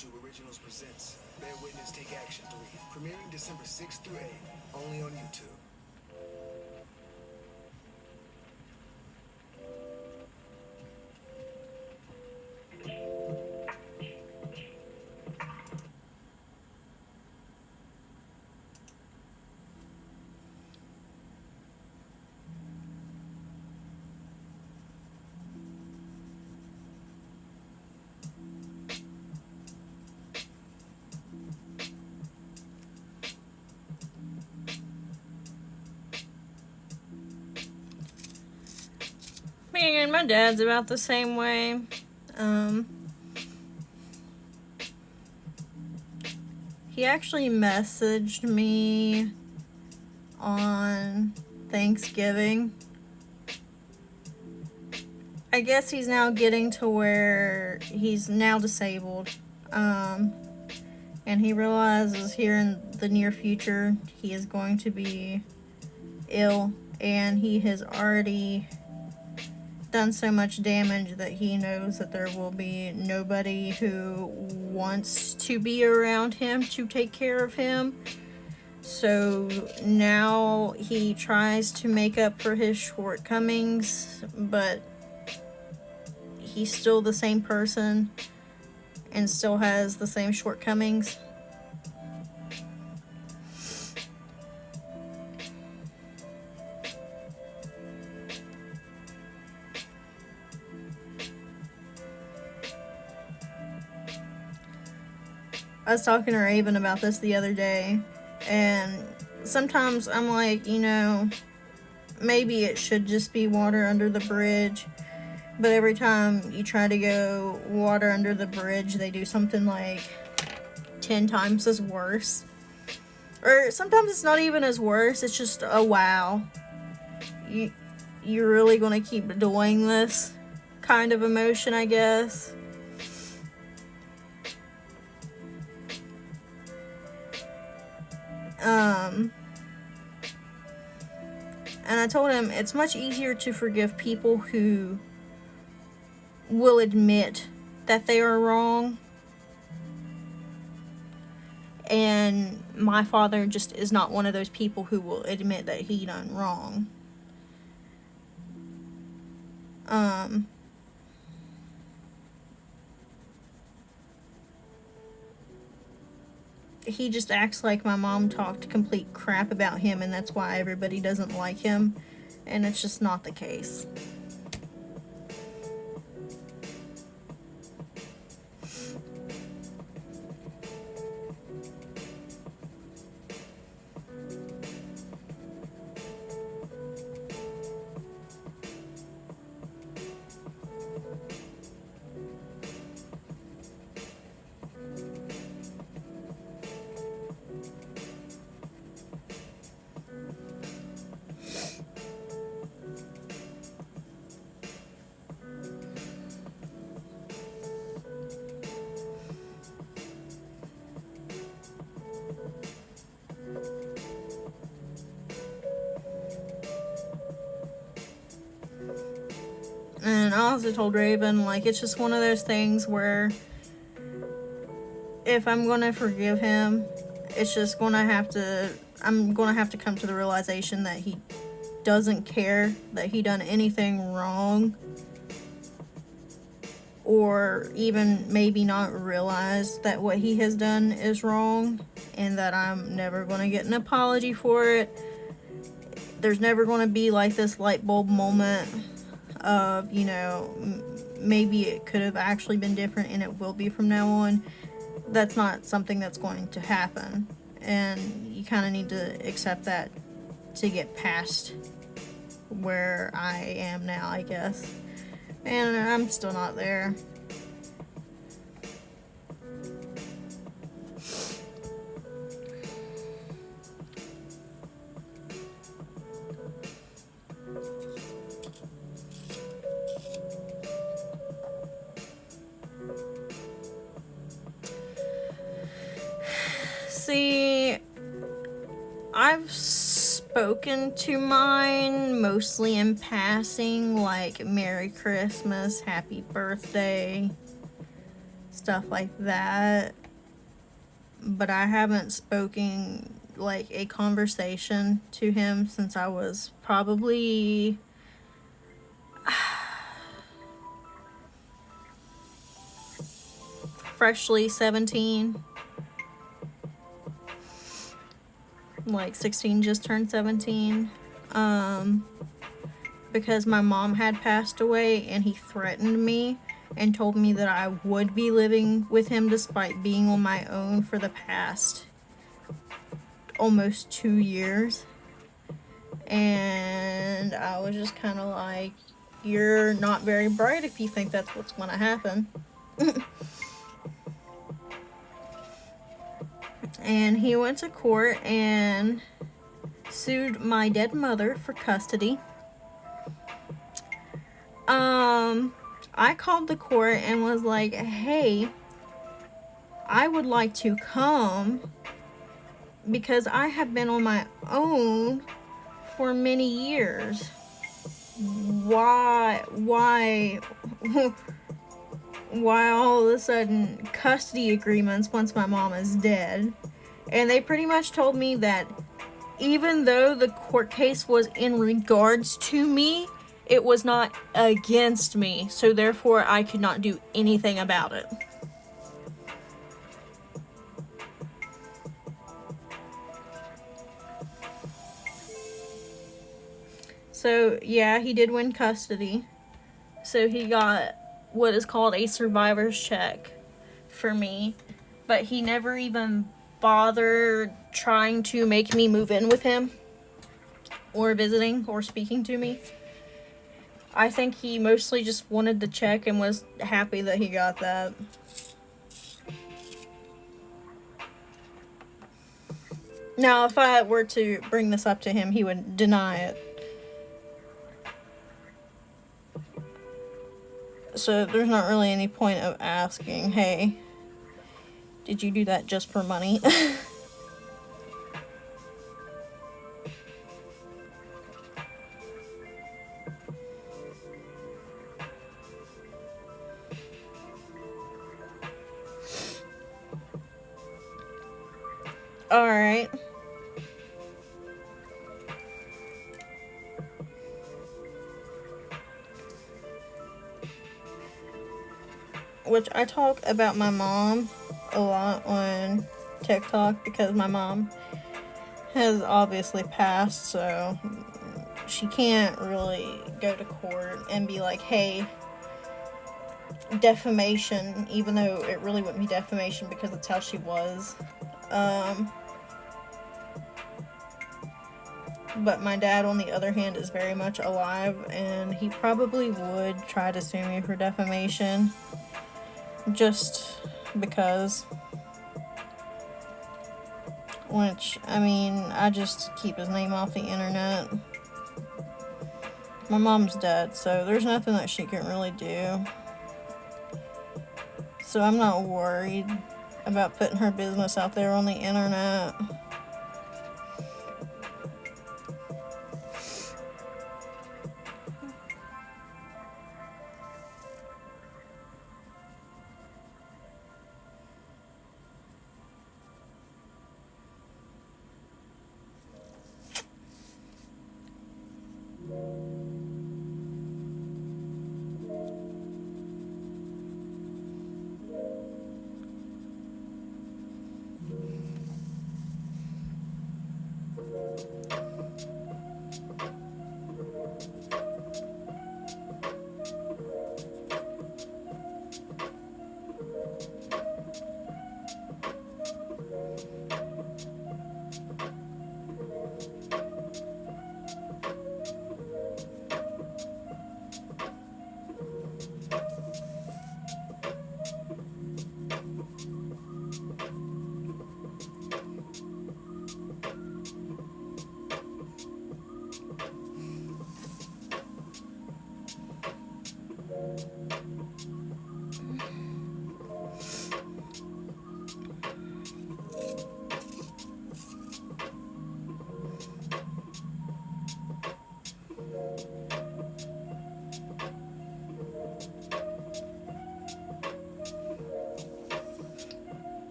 YouTube Originals presents Bear Witness Take Action 3, premiering December 6th through 8th, only on YouTube. And my dad's about the same way. He actually messaged me on Thanksgiving. I guess he's now getting to where he's now disabled. And he realizes here in the near future he is going to be ill, and he has already done so much damage that he knows that there will be nobody who wants to be around him to take care of him. So now he tries to make up for his shortcomings, but he's still the same person and still has the same shortcomings. I was talking to Raven about this the other day, and sometimes I'm like, you know, maybe it should just be water under the bridge, but every time you try to go water under the bridge, they do something like 10 times as worse. Or sometimes it's not even as worse, it's just, oh wow, you're really gonna keep doing this kind of emotion, I guess. And I told him it's much easier to forgive people who will admit that they are wrong. And my father just is not one of those people who will admit that he done wrong. He just acts like my mom talked complete crap about him, and that's why everybody doesn't like him, and it's just not the case. And I also told Raven, like, it's just one of those things where if I'm gonna forgive him, it's just gonna have to, I'm gonna have to come to the realization that he doesn't care that he done anything wrong, or even maybe not realize that what he has done is wrong, and that I'm never gonna get an apology for it. There's never gonna be like this light bulb moment of, you know, maybe it could have actually been different and it will be from now on. That's not something that's going to happen, and you kind of need to accept that to get past where I am now, I guess. And I'm still not there. See, I've spoken to mine mostly in passing, like Merry Christmas, Happy Birthday, stuff like that. But I haven't spoken like a conversation to him since I was probably freshly 17. Like 16, just turned 17. Because my mom had passed away and he threatened me and told me that I would be living with him despite being on my own for the past almost 2 years. And I was just kind of like, you're not very bright if you think that's what's going to happen. And he went to court and sued my dead mother for custody. I called the court and was like, hey, I would like to come because I have been on my own for many years. Why all of a sudden custody agreements once my mom is dead? And they pretty much told me that even though the court case was in regards to me, it was not against me, so therefore I could not do anything about it. So, yeah, he did win custody. So he got what is called a survivor's check for me. But he never even bothered trying to make me move in with him, or visiting, or speaking to me. I think he mostly just wanted the check and was happy that he got that. Now, if I were to bring this up to him, he would deny it. So there's not really any point of asking, hey, did you do that just for money? Alright. Which I talk about my mom a lot on TikTok because my mom has obviously passed, so she can't really go to court and be like, hey, defamation, even though it really wouldn't be defamation because that's how she was. But my dad, on the other hand, is very much alive, and he probably would try to sue me for defamation. Just because. Which, I mean, I just keep his name off the internet. My mom's dead, so there's nothing that she can really do. So I'm not worried about putting her business out there on the internet.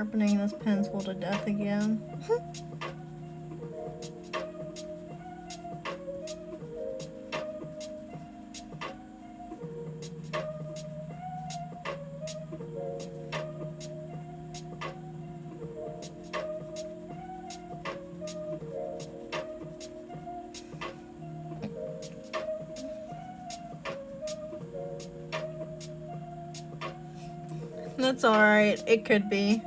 sharpening this pencil to death again. That's alright, it could be.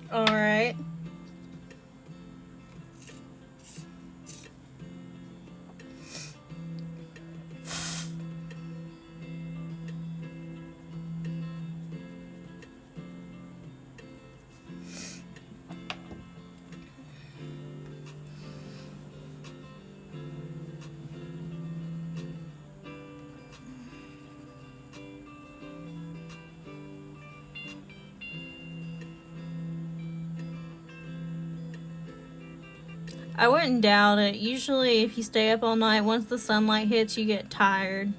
Alright. I wouldn't doubt it. Usually if you stay up all night, once the sunlight hits, you get tired.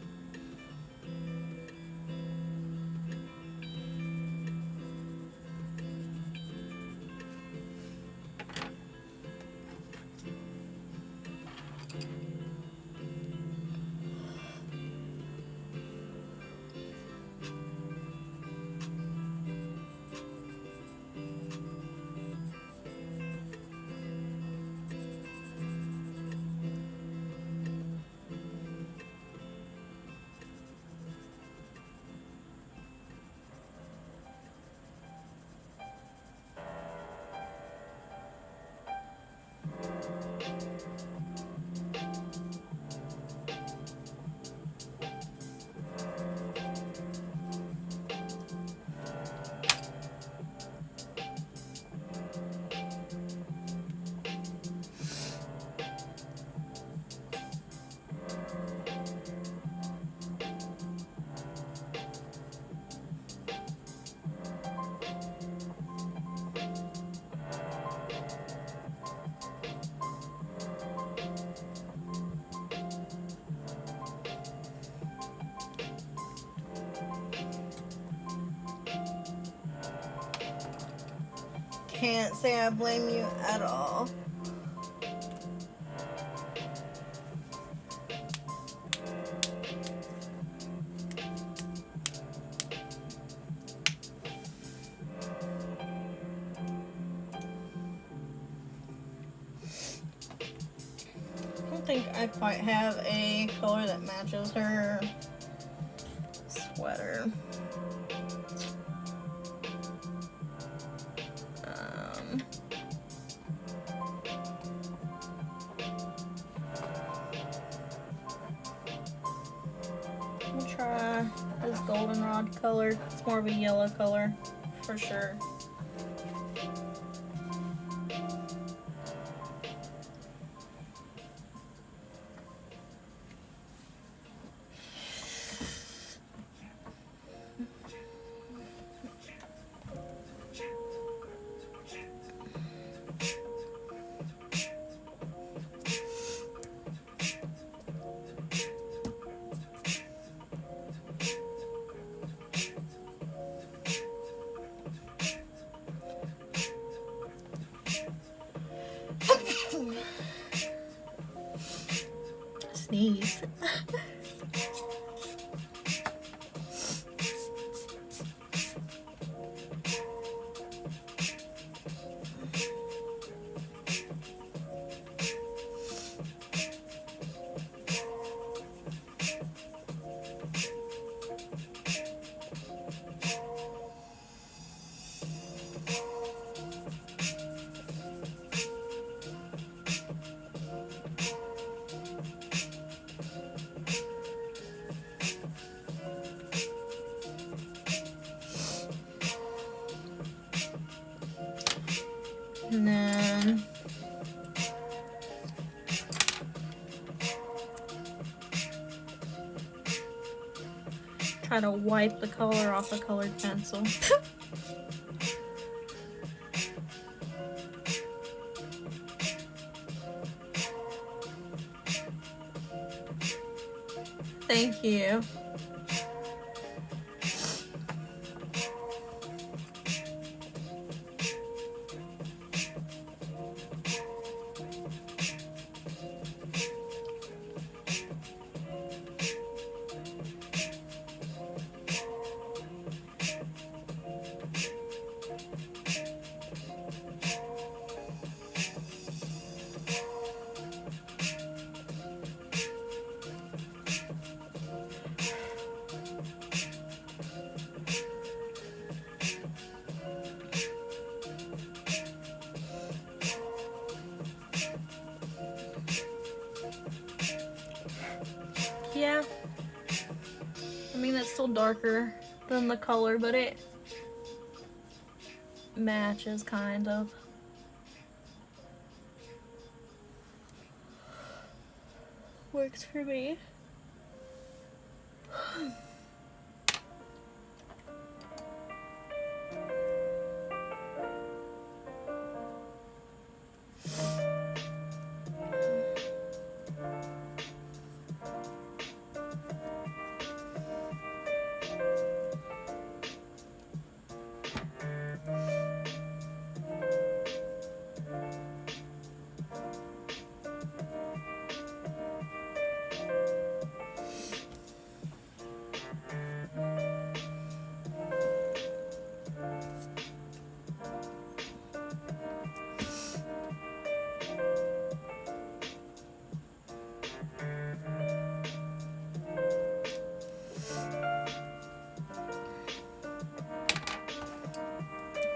Can't say I blame you at all. I don't think I quite have a color that matches her sweater. We'll try this goldenrod color. It's more of a yellow color for sure. And then try to wipe the color off a colored pencil. Thank you. Yeah, I mean it's still darker than the color, but it matches kind of. Works for me.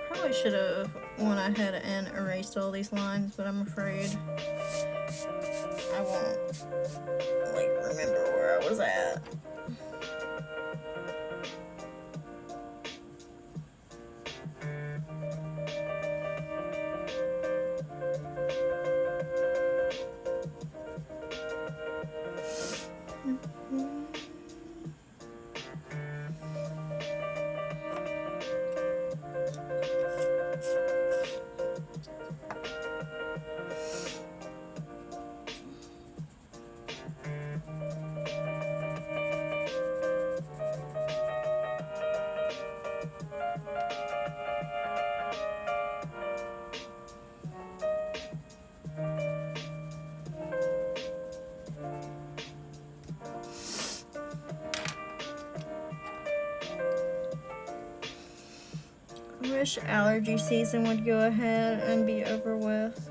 Probably should have went ahead and erased all these lines, but I'm afraid I won't like remember where I was at. I wish allergy season would go ahead and be over with.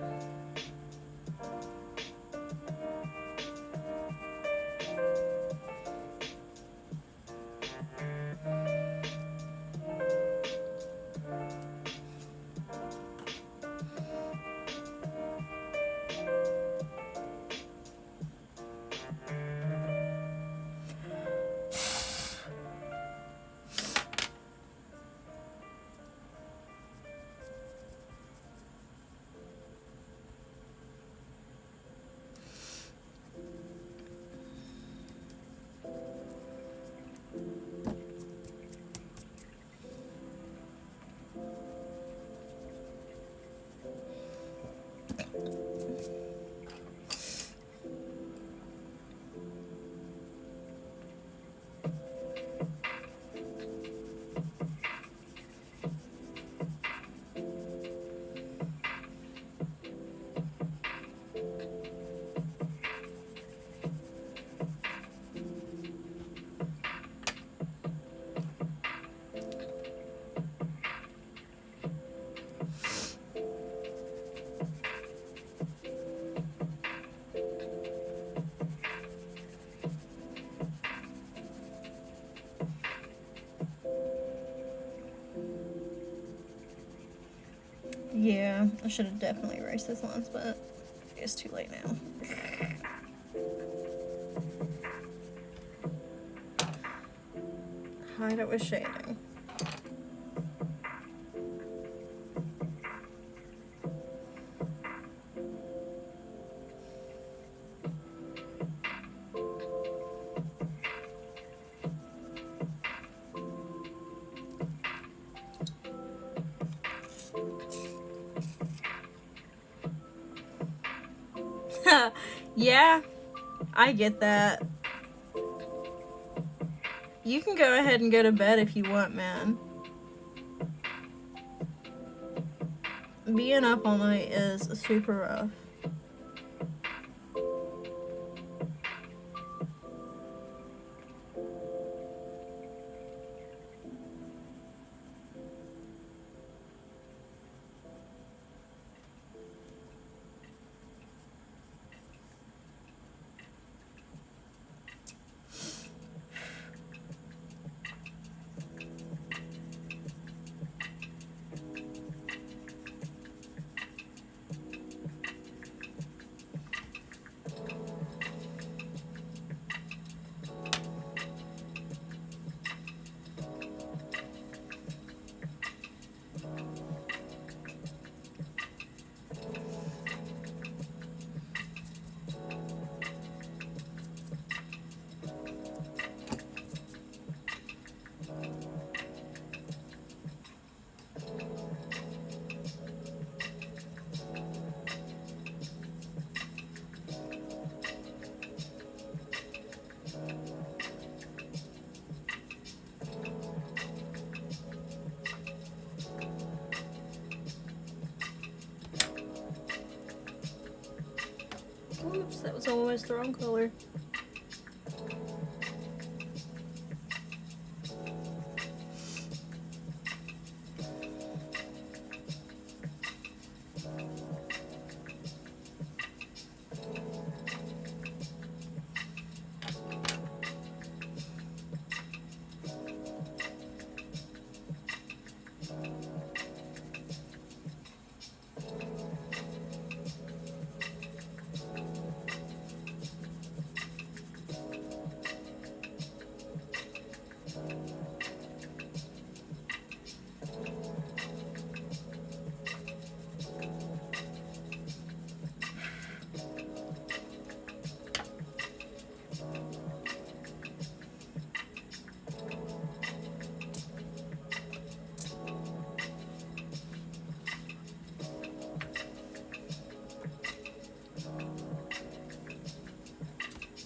Yeah, I should have definitely erased this lines, but it's too late now. Hide it with shading. Yeah, I get that. You can go ahead and go to bed if you want, man. Being up all night is super rough. Oops, that was almost the wrong color.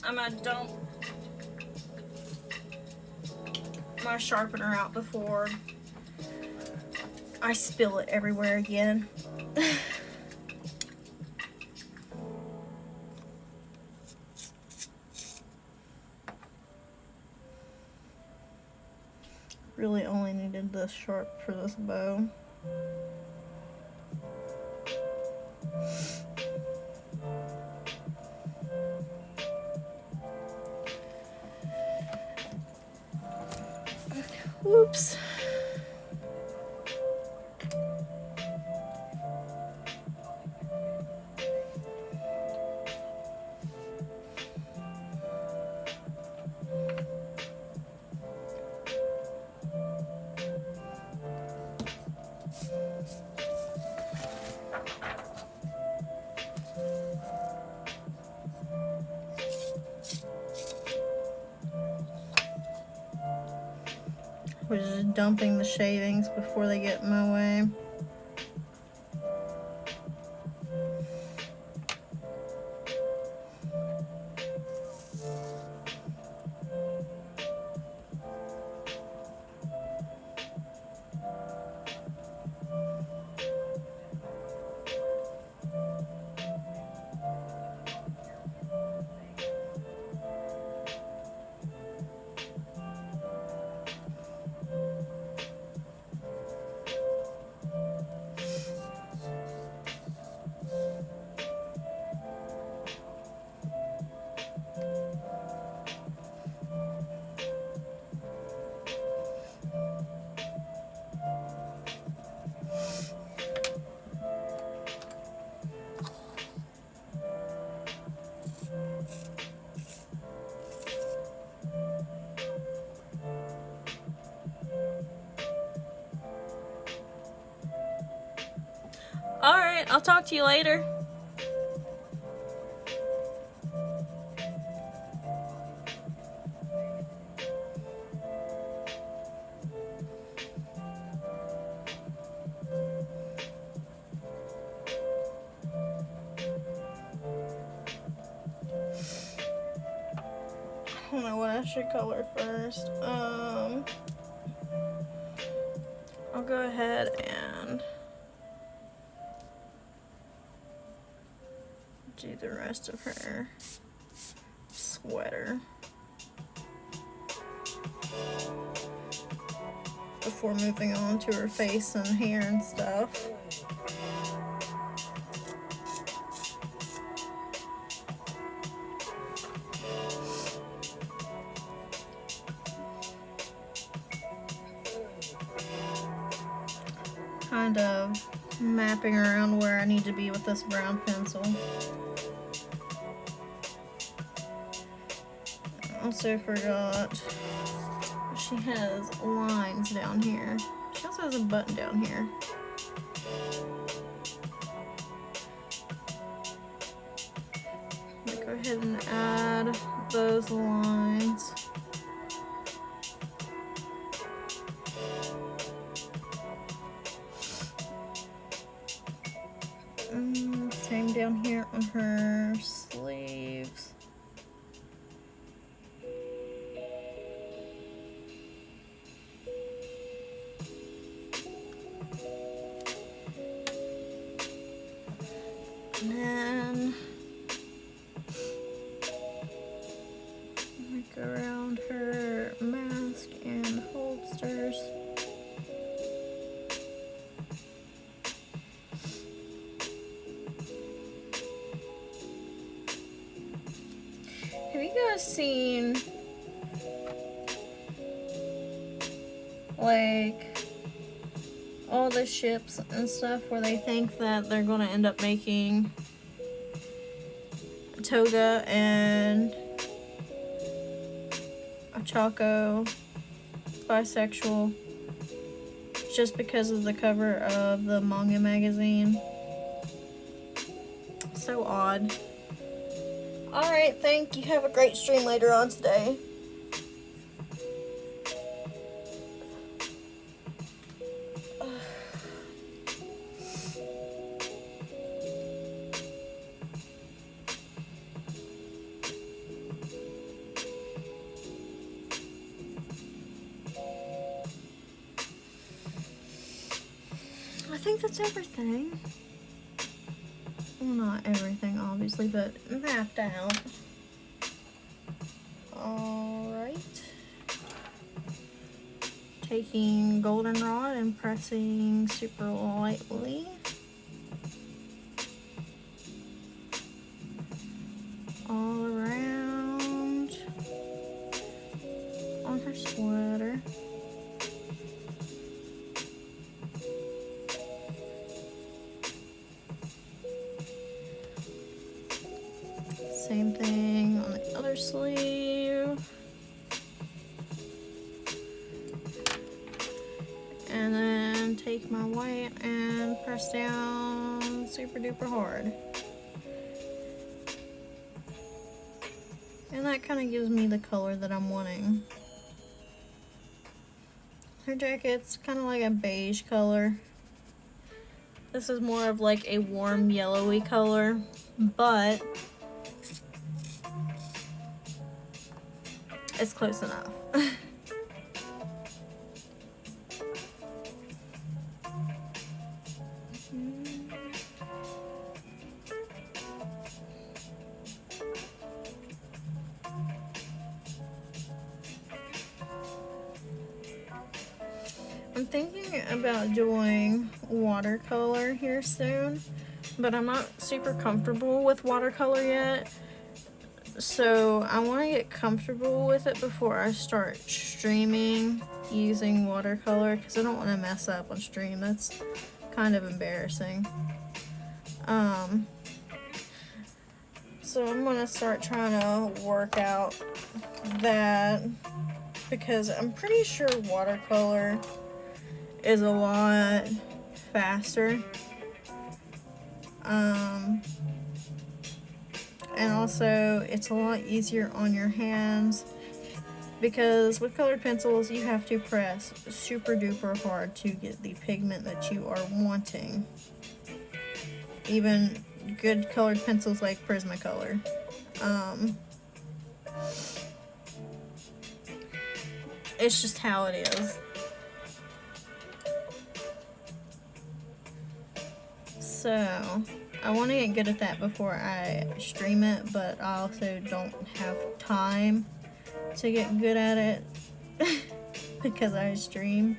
I'm gonna dump my sharpener out before I spill it everywhere again. Really only needed this sharp for this bow. Whoops. We're just dumping the shavings before they get in my way. Alright, I'll talk to you later. should color first. I'll go ahead and do the rest of her sweater before moving on to her face and hair and stuff. Kind of mapping around where I need to be with this brown pencil. Also forgot she has lines down here. She also has a button down here. Go ahead and add those lines. Same down here on her sleeves. And then go around her mask and holsters. Have you guys seen like all the ships and stuff where they think that they're gonna end up making Toga and Choco bisexual just because of the cover of the manga magazine? So odd. Alright, thank you. Have a great stream later on today. I think that's everything. Well, not everything, obviously, but mapped out. Alright. Taking goldenrod and pressing super lightly. All around on her sweater. Same thing on the other sleeve. And then take my white and press down super duper hard. And that kind of gives me the color that I'm wanting. Her jacket's kind of like a beige color. This is more of like a warm yellowy color, but it's close enough. I'm thinking about doing watercolor here soon, but I'm not super comfortable with watercolor yet. So I want to get comfortable with it before I start streaming using watercolor, because I don't want to mess up on stream. That's kind of embarrassing. So I'm going to start trying to work out that, because I'm pretty sure watercolor is a lot faster. And also it's a lot easier on your hands, because with colored pencils you have to press super duper hard to get the pigment that you are wanting. Even good colored pencils like Prismacolor. It's just how it is. So, I want to get good at that before I stream it, but I also don't have time to get good at it because I stream.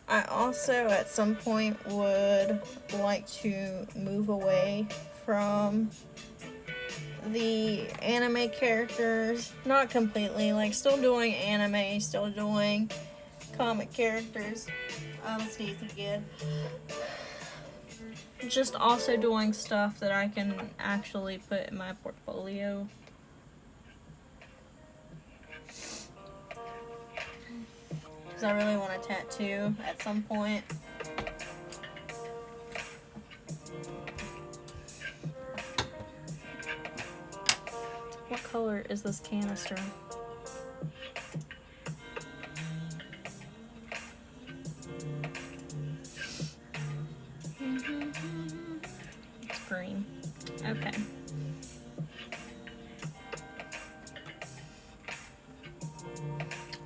I also at some point would like to move away from the anime characters. Not completely, like still doing anime, still doing comic characters. Sneeze again. Just also doing stuff that I can actually put in my portfolio. Because I really want a tattoo at some point. What color is this canister? It's green. Okay.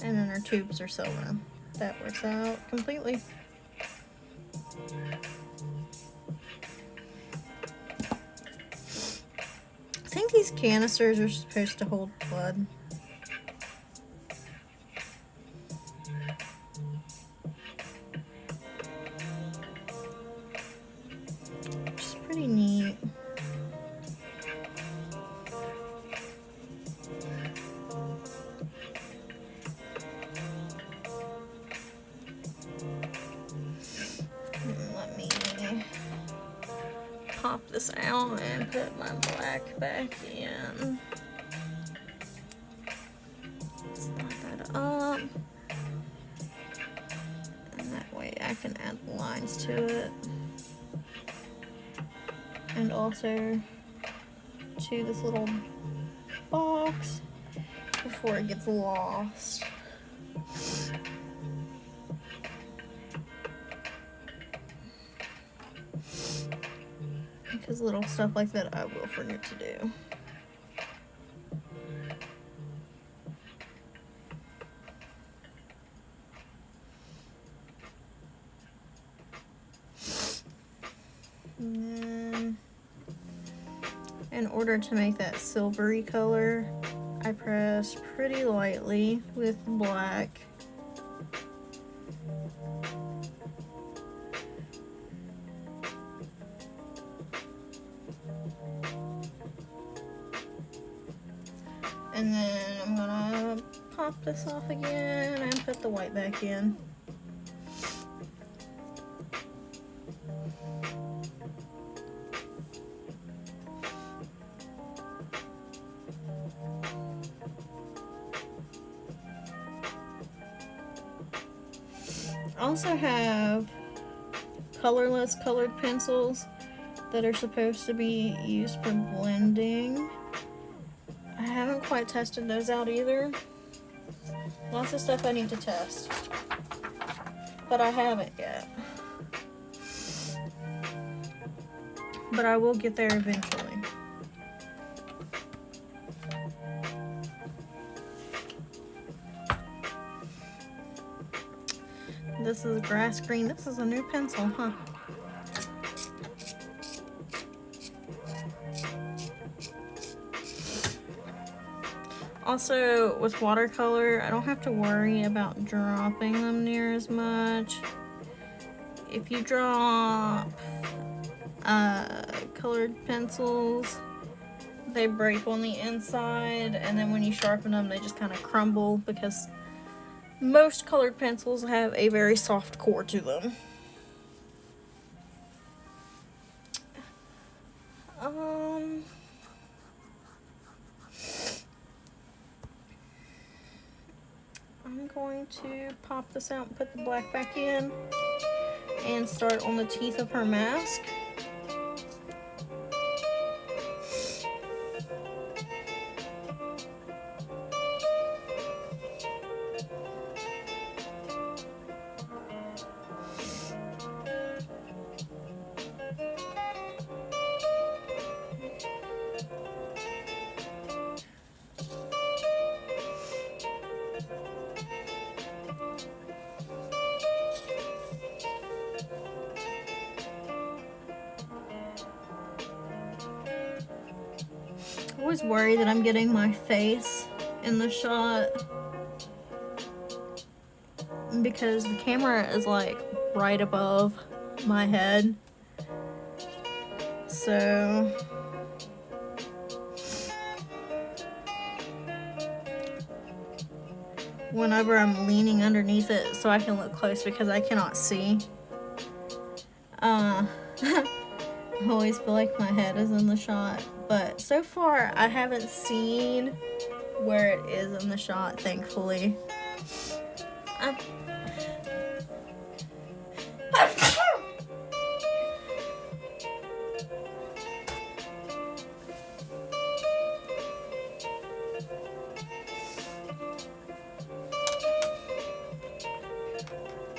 And then our tubes are silver. That works out completely. I think these canisters are supposed to hold blood. Which is pretty neat. Let me pop this out and put my black back in. Start that up. And that way I can add lines to it. And also to this little box before it gets lost. Because little stuff like that I will forget to do. And then, in order to make that silvery color, I press pretty lightly with black. And then I'm gonna pop this off again and put the white back in. I also have colorless colored pencils that are supposed to be used for blending. I haven't quite tested those out either. Lots of stuff I need to test, but I haven't yet. But I will get there eventually. This is grass green. This is a new pencil, huh? Also, with watercolor, I don't have to worry about dropping them near as much. If you drop colored pencils, they break on the inside, and then when you sharpen them, they just kind of crumble because most colored pencils have a very soft core to them. I'm going to pop this out and put the black back in and start on the teeth of her mask. always worry that I'm getting my face in the shot because the camera is like right above my head. So whenever I'm leaning underneath it so I can look close because I cannot see, I always feel like my head is in the shot. But so far I haven't seen where it is in the shot, thankfully.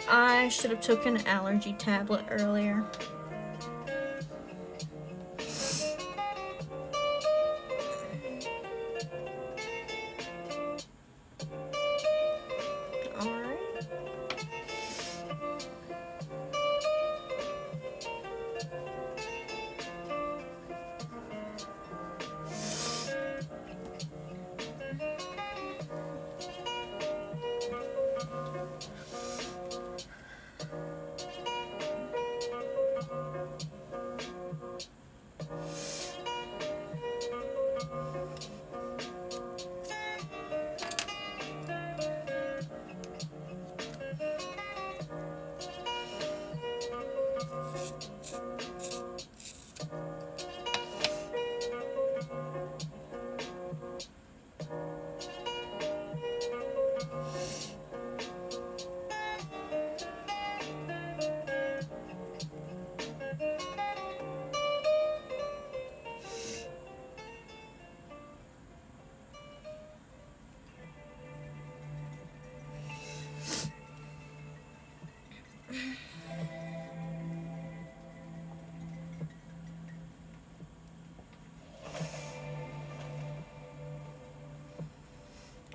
I should have taken an allergy tablet earlier. Alright.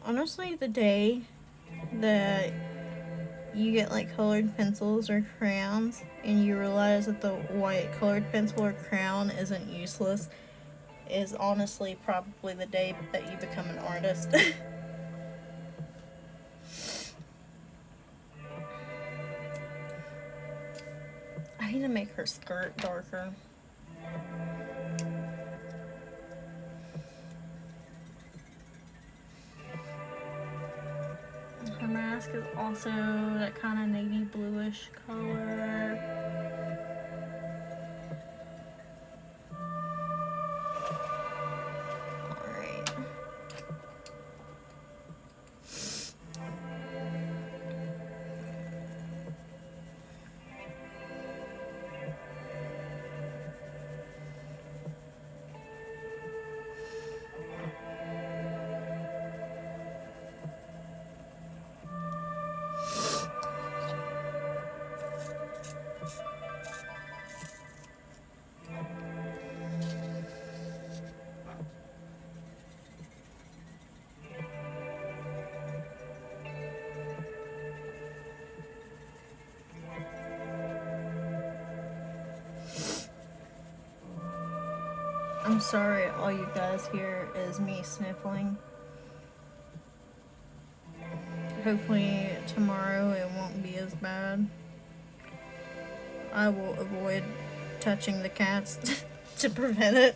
Honestly, the day that you get like colored pencils or crayons and you realize that the white colored pencil or crayon isn't useless is honestly probably the day that you become an artist. I need to make her skirt darker. Her mask is also that kind of navy bluish color. Alright. I'm sorry, all you guys hear is me sniffling. Hopefully tomorrow it won't be as bad. I will avoid touching the cats to prevent it.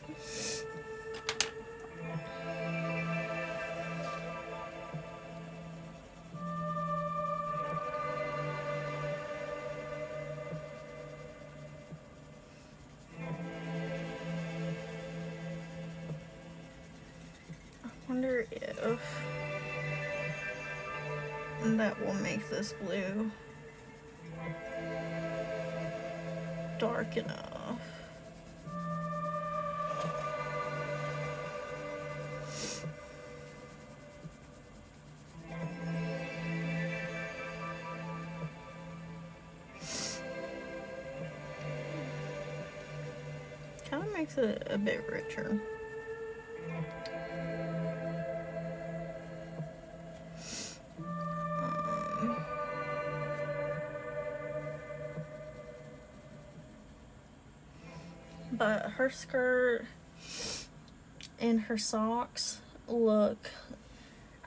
I wonder if that will make this blue dark enough. Kind of makes it a bit richer. But her skirt And her socks look,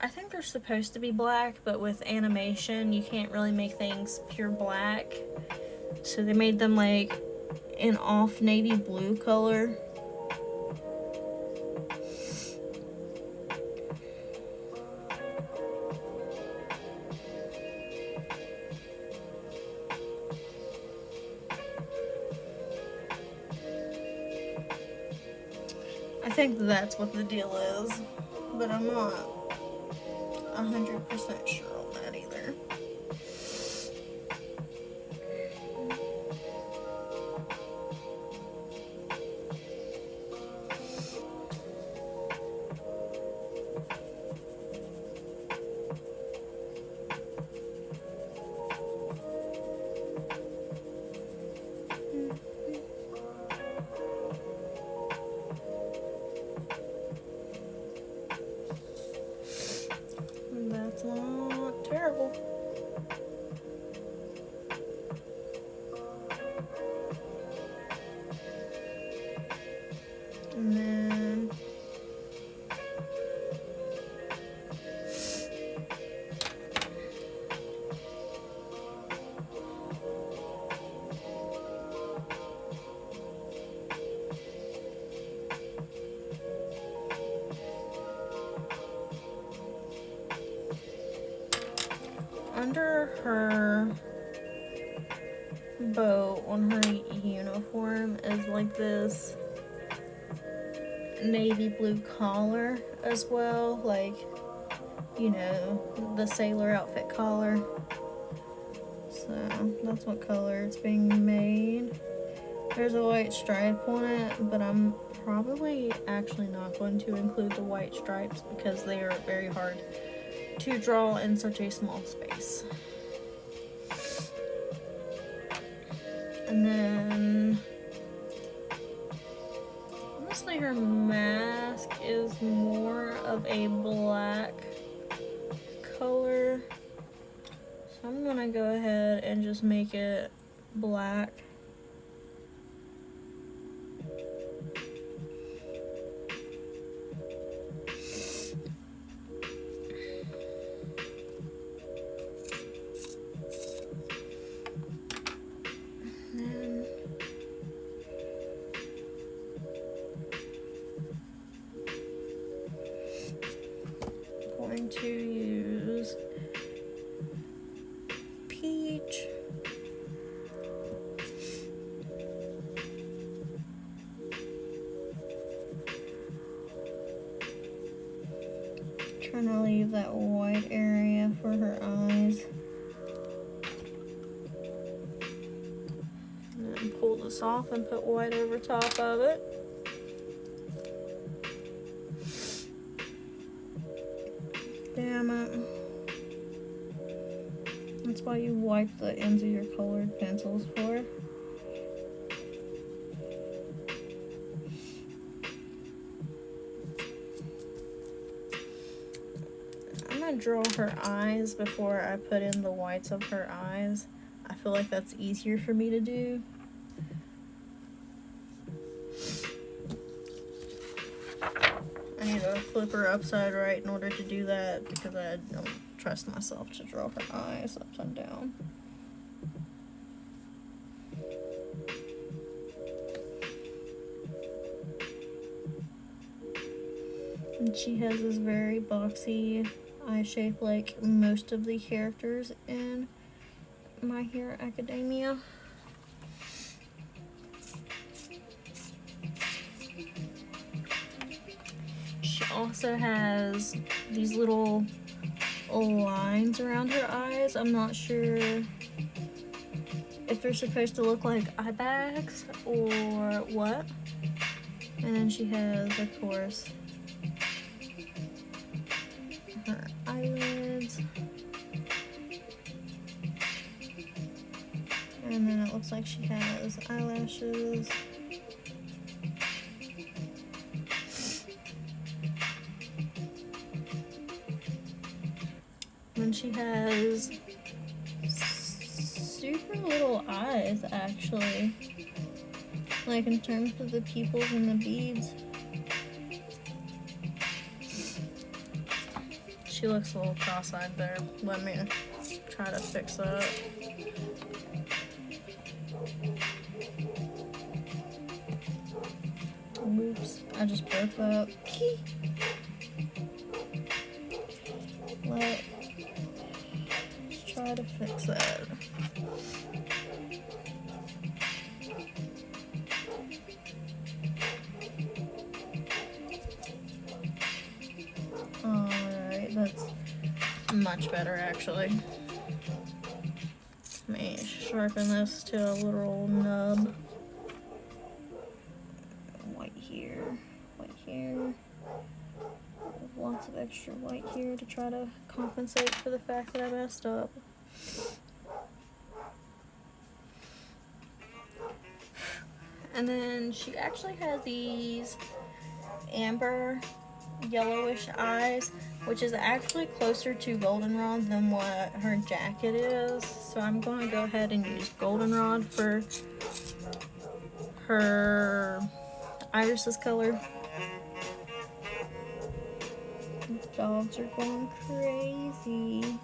I think they're supposed to be black, but with animation you can't really make things pure black. So they made them like an off navy blue color. I think that's what the deal is, but I'm not 100% sure on that either. That's not terrible. And then under her bow on her uniform is like this navy blue collar as well, like, you know, the sailor outfit collar. So that's what color it's being made. There's a white stripe on it, but I'm probably actually not going to include the white stripes because they are very hard to draw in such a small space. And then honestly her mask is more of a black color, so I'm gonna go ahead and just make it black. Going to use peach, trying to leave that white area for her eyes, and then pull this off and put white over top of it. Damn it. That's why you wipe the ends of your colored pencils for. I'm gonna draw her eyes before I put in the whites of her eyes. I feel like that's easier for me to do. I need to flip her upside right in order to do that because I don't trust myself to draw her eyes upside down. And she has this very boxy eye shape like most of the characters in My Hero Academia. She also has these little lines around her eyes. I'm not sure if they're supposed to look like eye bags or what. And then she has, of course, her eyelids. And then it looks like she has eyelashes. And she has super little eyes, actually. Like in terms of the pupils and the beads. She looks a little cross-eyed there. Let me try to fix that. Oops, I just broke that. Let's try to fix that. Alright, that's much better actually. Let me sharpen this to a literal nub. White here, white here. Lots of extra white here to try to compensate for the fact that I messed up. And then she actually has these amber yellowish eyes, which is actually closer to goldenrod than what her jacket is. So I'm going to go ahead and use goldenrod for her iris's color. The dogs are going crazy.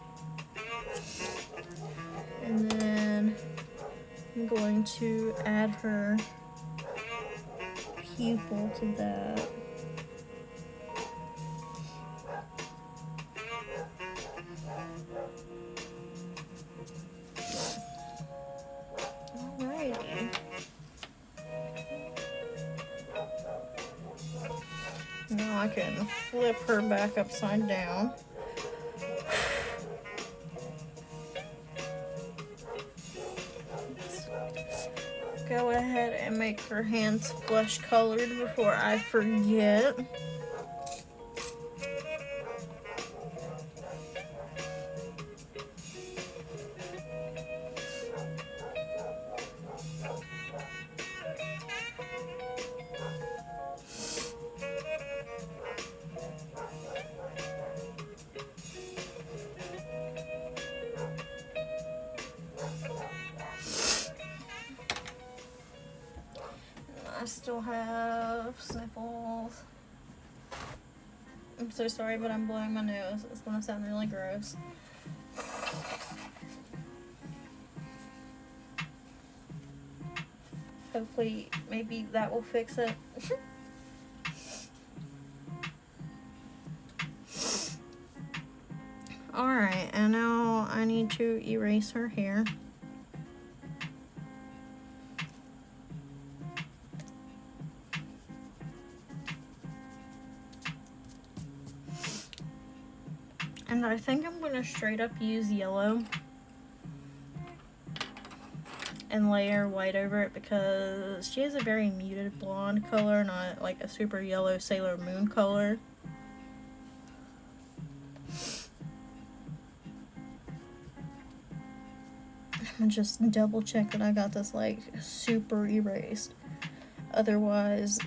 And then I'm going to add her pupil to that. Alrighty. Now I can flip her back upside down. Let's go ahead and make her hands flesh colored before I forget. I still have sniffles. I'm so sorry, but I'm blowing my nose. It's gonna sound really gross. Hopefully, maybe that will fix it. Alright, and now I need to erase her hair. And I think I'm going to straight up use yellow and layer white over it because she has a very muted blonde color, not like a super yellow Sailor Moon color. I'm gonna just double check that I got this like super erased. Otherwise,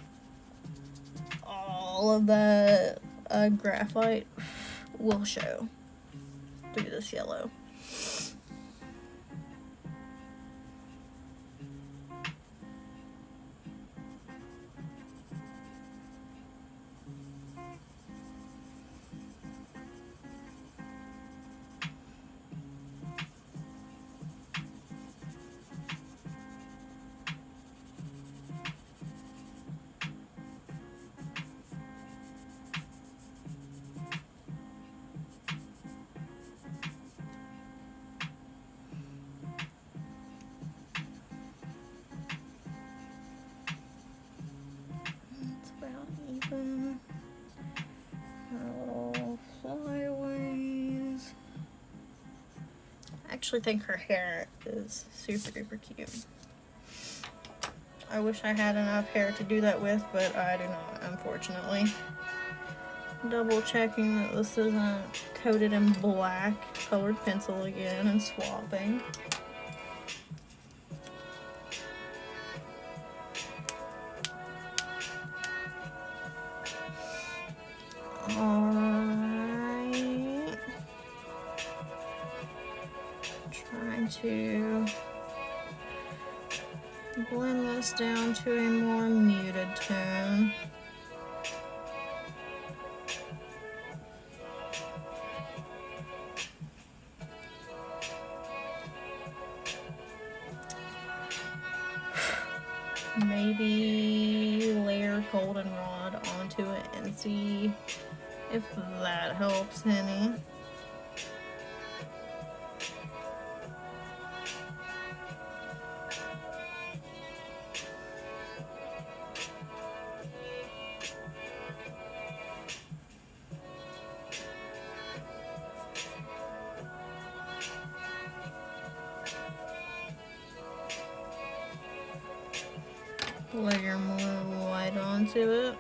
all of that graphite will show through this yellow. Even little flyaways. I actually think her hair is super duper cute. I wish I had enough hair to do that with, but I do not, unfortunately. Double checking that this isn't coated in black colored pencil again and swapping. Alright. Trying to blend this down to a more muted tone. maybe layer goldenrod onto it and see if that helps any. Layer more white onto it.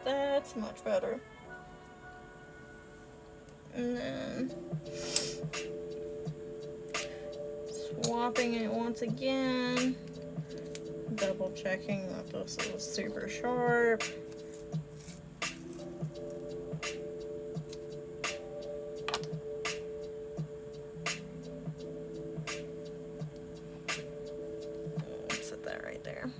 That's much better. And then swapping it once again. Double checking that this is super sharp. Set that right there.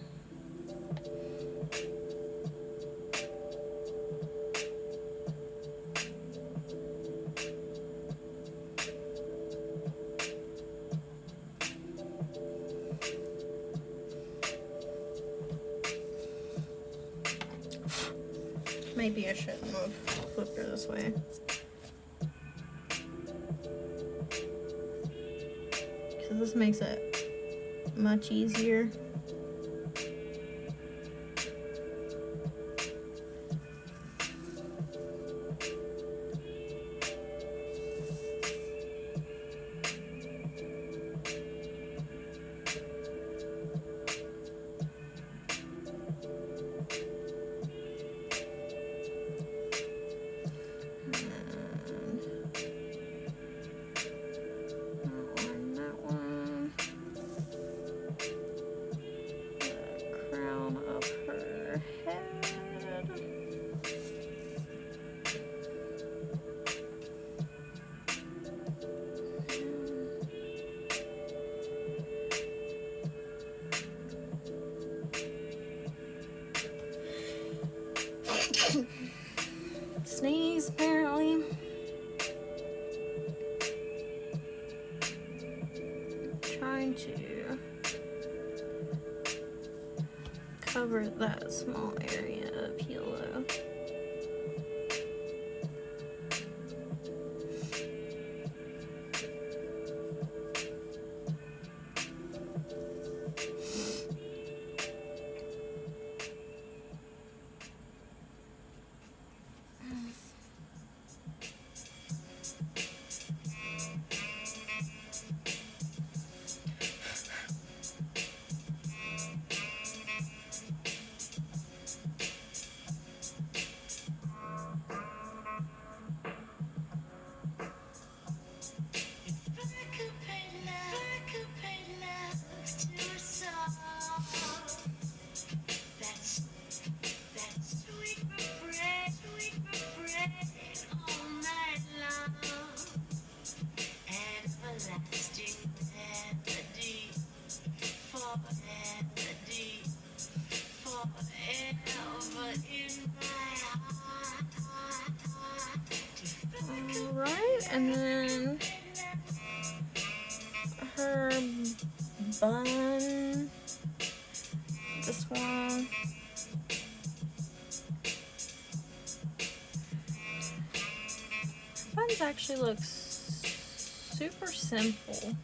Maybe I shouldn't have flipped her this way. Because this makes it much easier. Sneeze, apparently. Trying to cover that small area of yellow. Alright, and then her bun, this one. Buns actually looks super simple.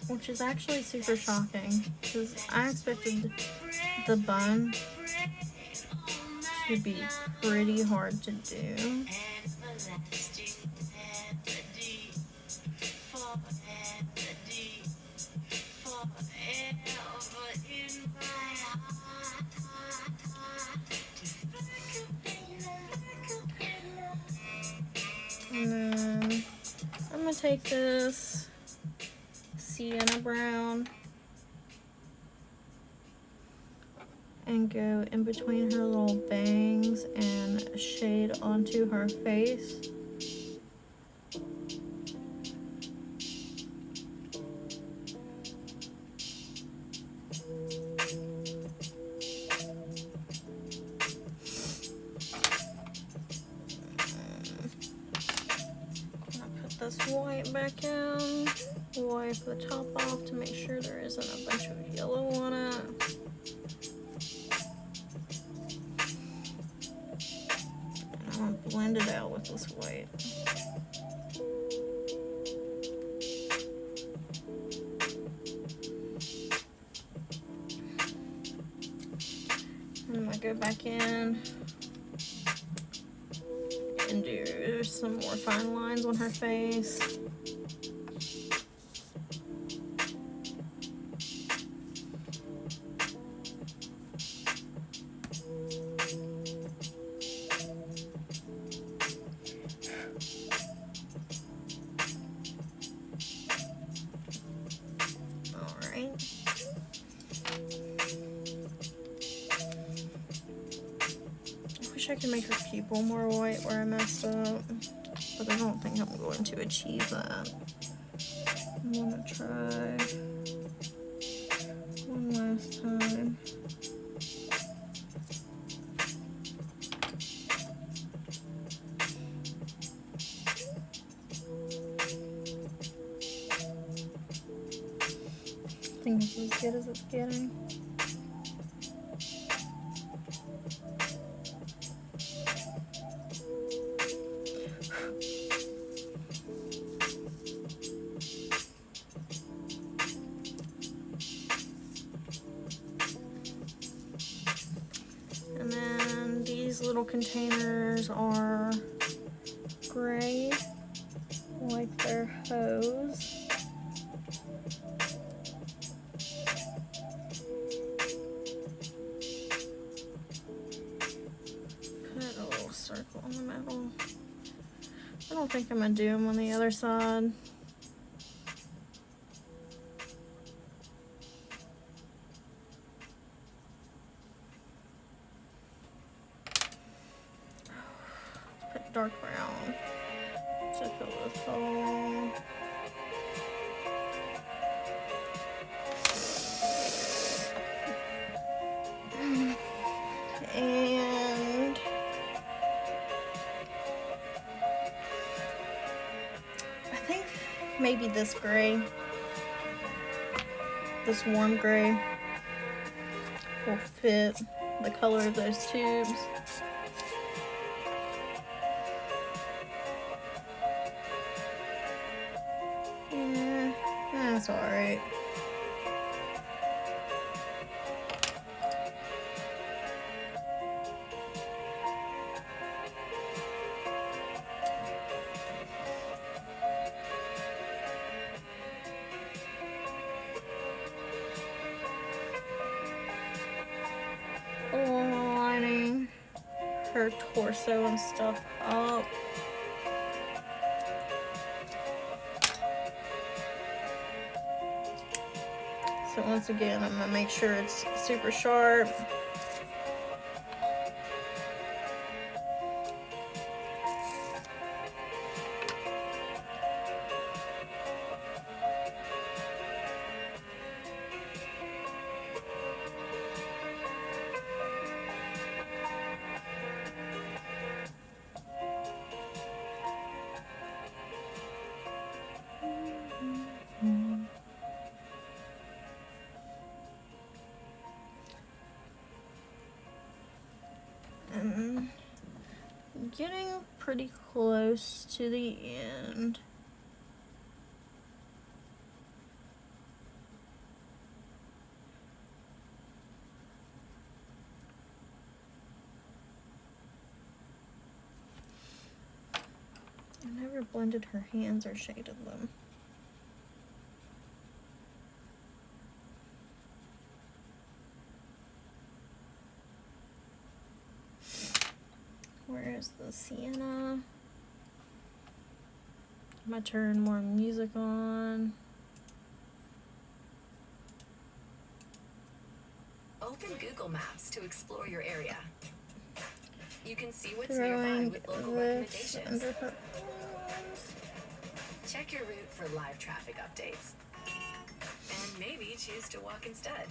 Which is actually super shocking, because I expected the bun to be pretty hard to do. And then I'm gonna take this sienna brown and go in between her little bangs and shade onto her face. This white back in, wipe the top off to make sure there isn't a bunch of yellow on it. And I'm gonna blend it out with this white. And I'm gonna go back in and do some more fine lines on her face. Alright. I wish I could make her pupil more white where I messed up, but I don't think I'm going to achieve that. I'm gonna try one last time. I think it's as good as it's getting. And then these little containers are gray, like their hose. Put a little circle in the middle. I don't think I'm gonna do them on the other side. Put dark brown to fill this hole. And I think maybe this gray, this warm gray, will fit the color of those tubes. Yeah, that's alright. Lining her torso and stuff up. So once again, I'm gonna make sure it's super sharp. And getting pretty close to the end. I never blended her hands or shaded them. Where is the sienna? I'm gonna turn more music on. Oh, Open Google Maps to explore your area. You can see what's nearby Throwing with local this recommendations. under her. Check your route for live traffic updates. And maybe choose to walk instead.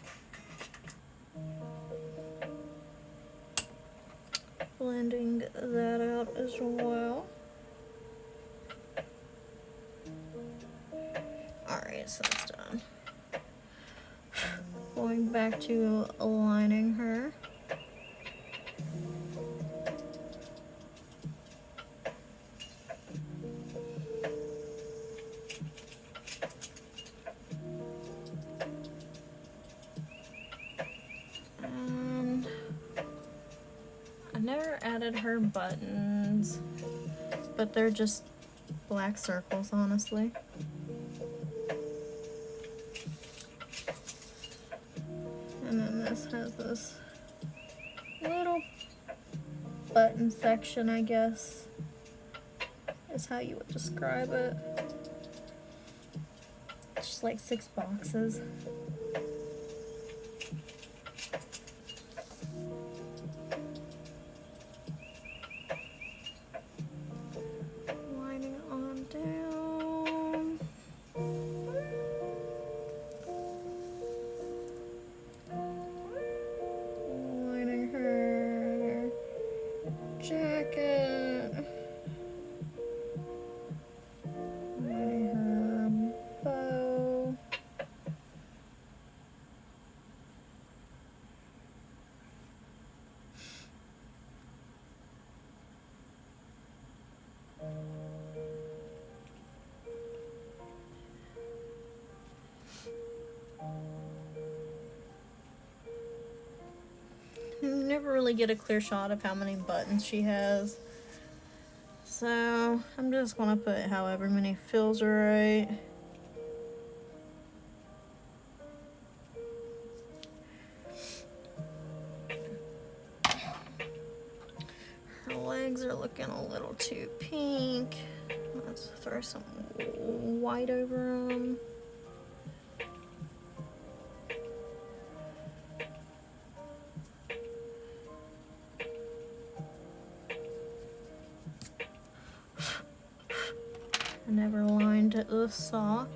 Blending that out as well. Alright, so that's done. Going back to aligning her. And I never added her buttons, but they're just black circles, honestly. And then this has this little button section, I guess, is how you would describe it. Just like 6 boxes. Lining it on down. Lining her jacket. Lining her bow. You never really get a clear shot of how many buttons she has. So I'm just gonna put however many feels right. Her legs are looking a little too pink. Let's throw some white over them. I never lined the sock.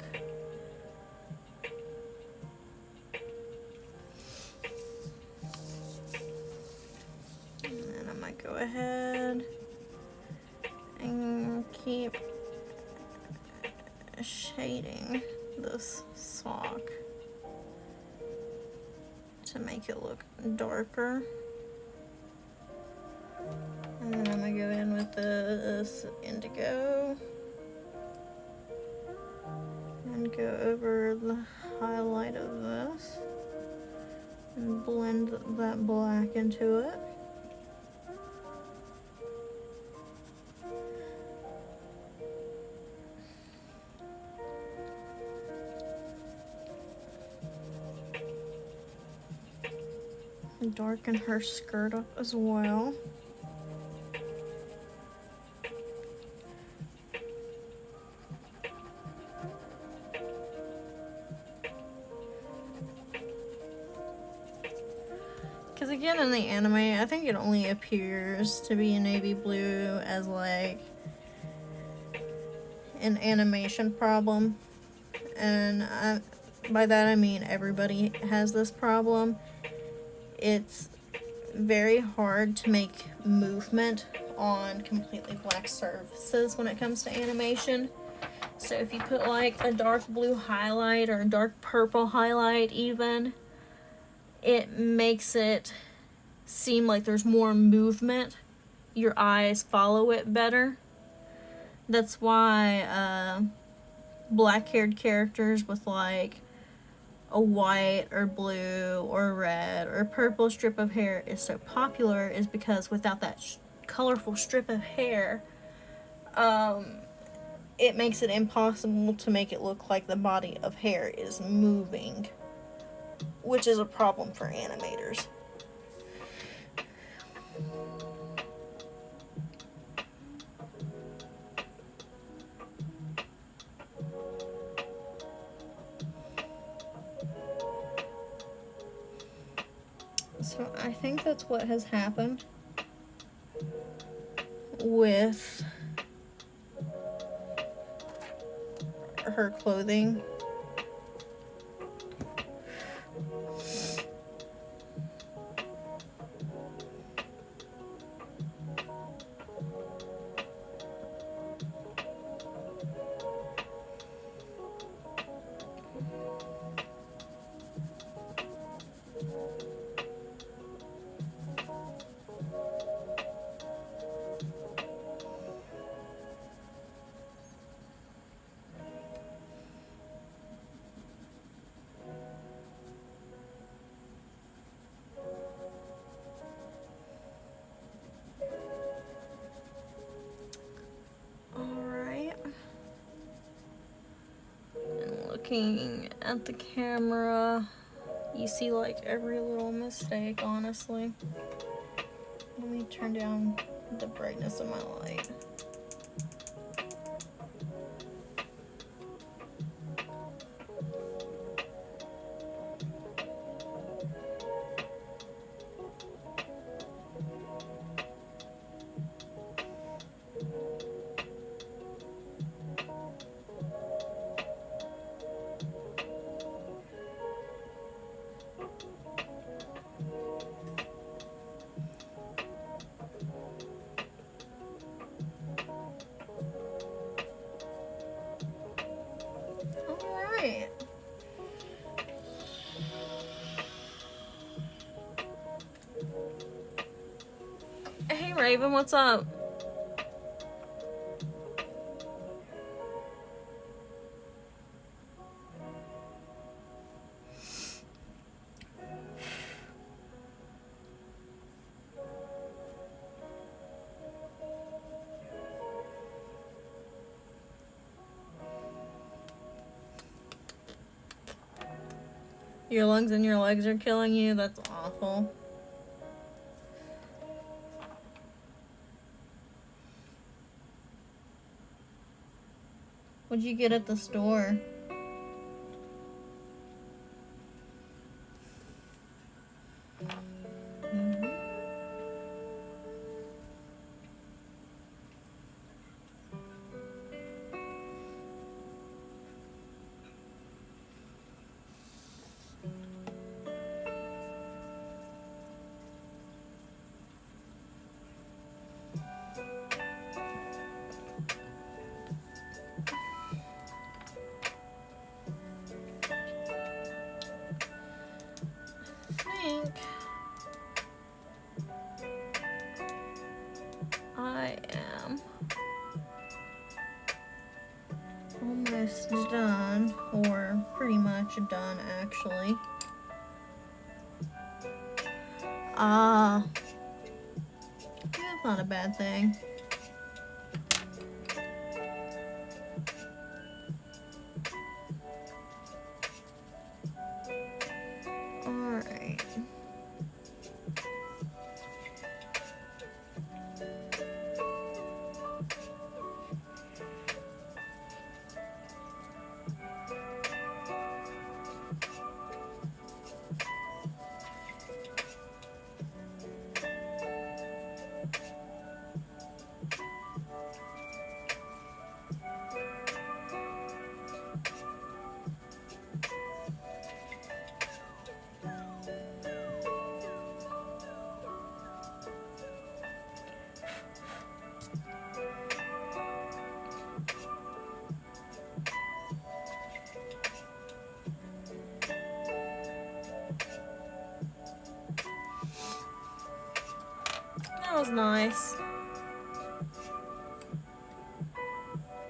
And then I might go ahead and keep shading this sock to make it look darker. And then I'm gonna go in with this indigo and go over the highlight of this and blend that black into it. And darken her skirt up as well. Because again, in the anime, I think it only appears to be a navy blue as like an animation problem. And by that I mean everybody has this problem. It's very hard to make movement on completely black surfaces when it comes to animation. So if you put like a dark blue highlight or a dark purple highlight even, it makes it seem like there's more movement. Your eyes follow it better. That's why black-haired characters with like a white or blue or red or purple strip of hair is so popular, is because without that colorful strip of hair, it makes it impossible to make it look like the body of hair is moving, which is a problem for animators. So I think that's what has happened with her clothing. Alright. And looking at the camera, you see like every little mistake, honestly. Let me turn down the brightness of my light. Alright. Hey Raven, what's up? Your lungs and your legs are killing you? That's awful. What'd you get at the store? think I am almost done, or pretty much done actually. That's not a bad thing. Alright. That was nice.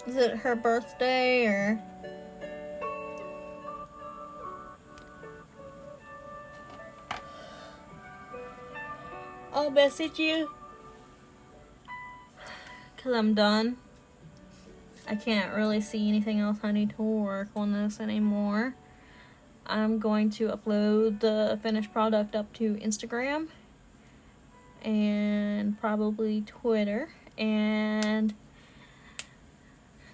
Is it her birthday or? I'll message you. 'Cause I'm done. I can't really see anything else I need to work on this anymore. I'm going to upload the finished product up to Instagram and probably Twitter, and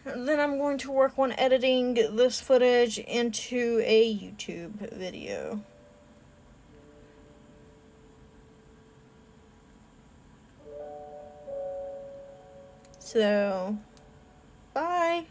then I'm going to work on editing this footage into a YouTube video. So, bye.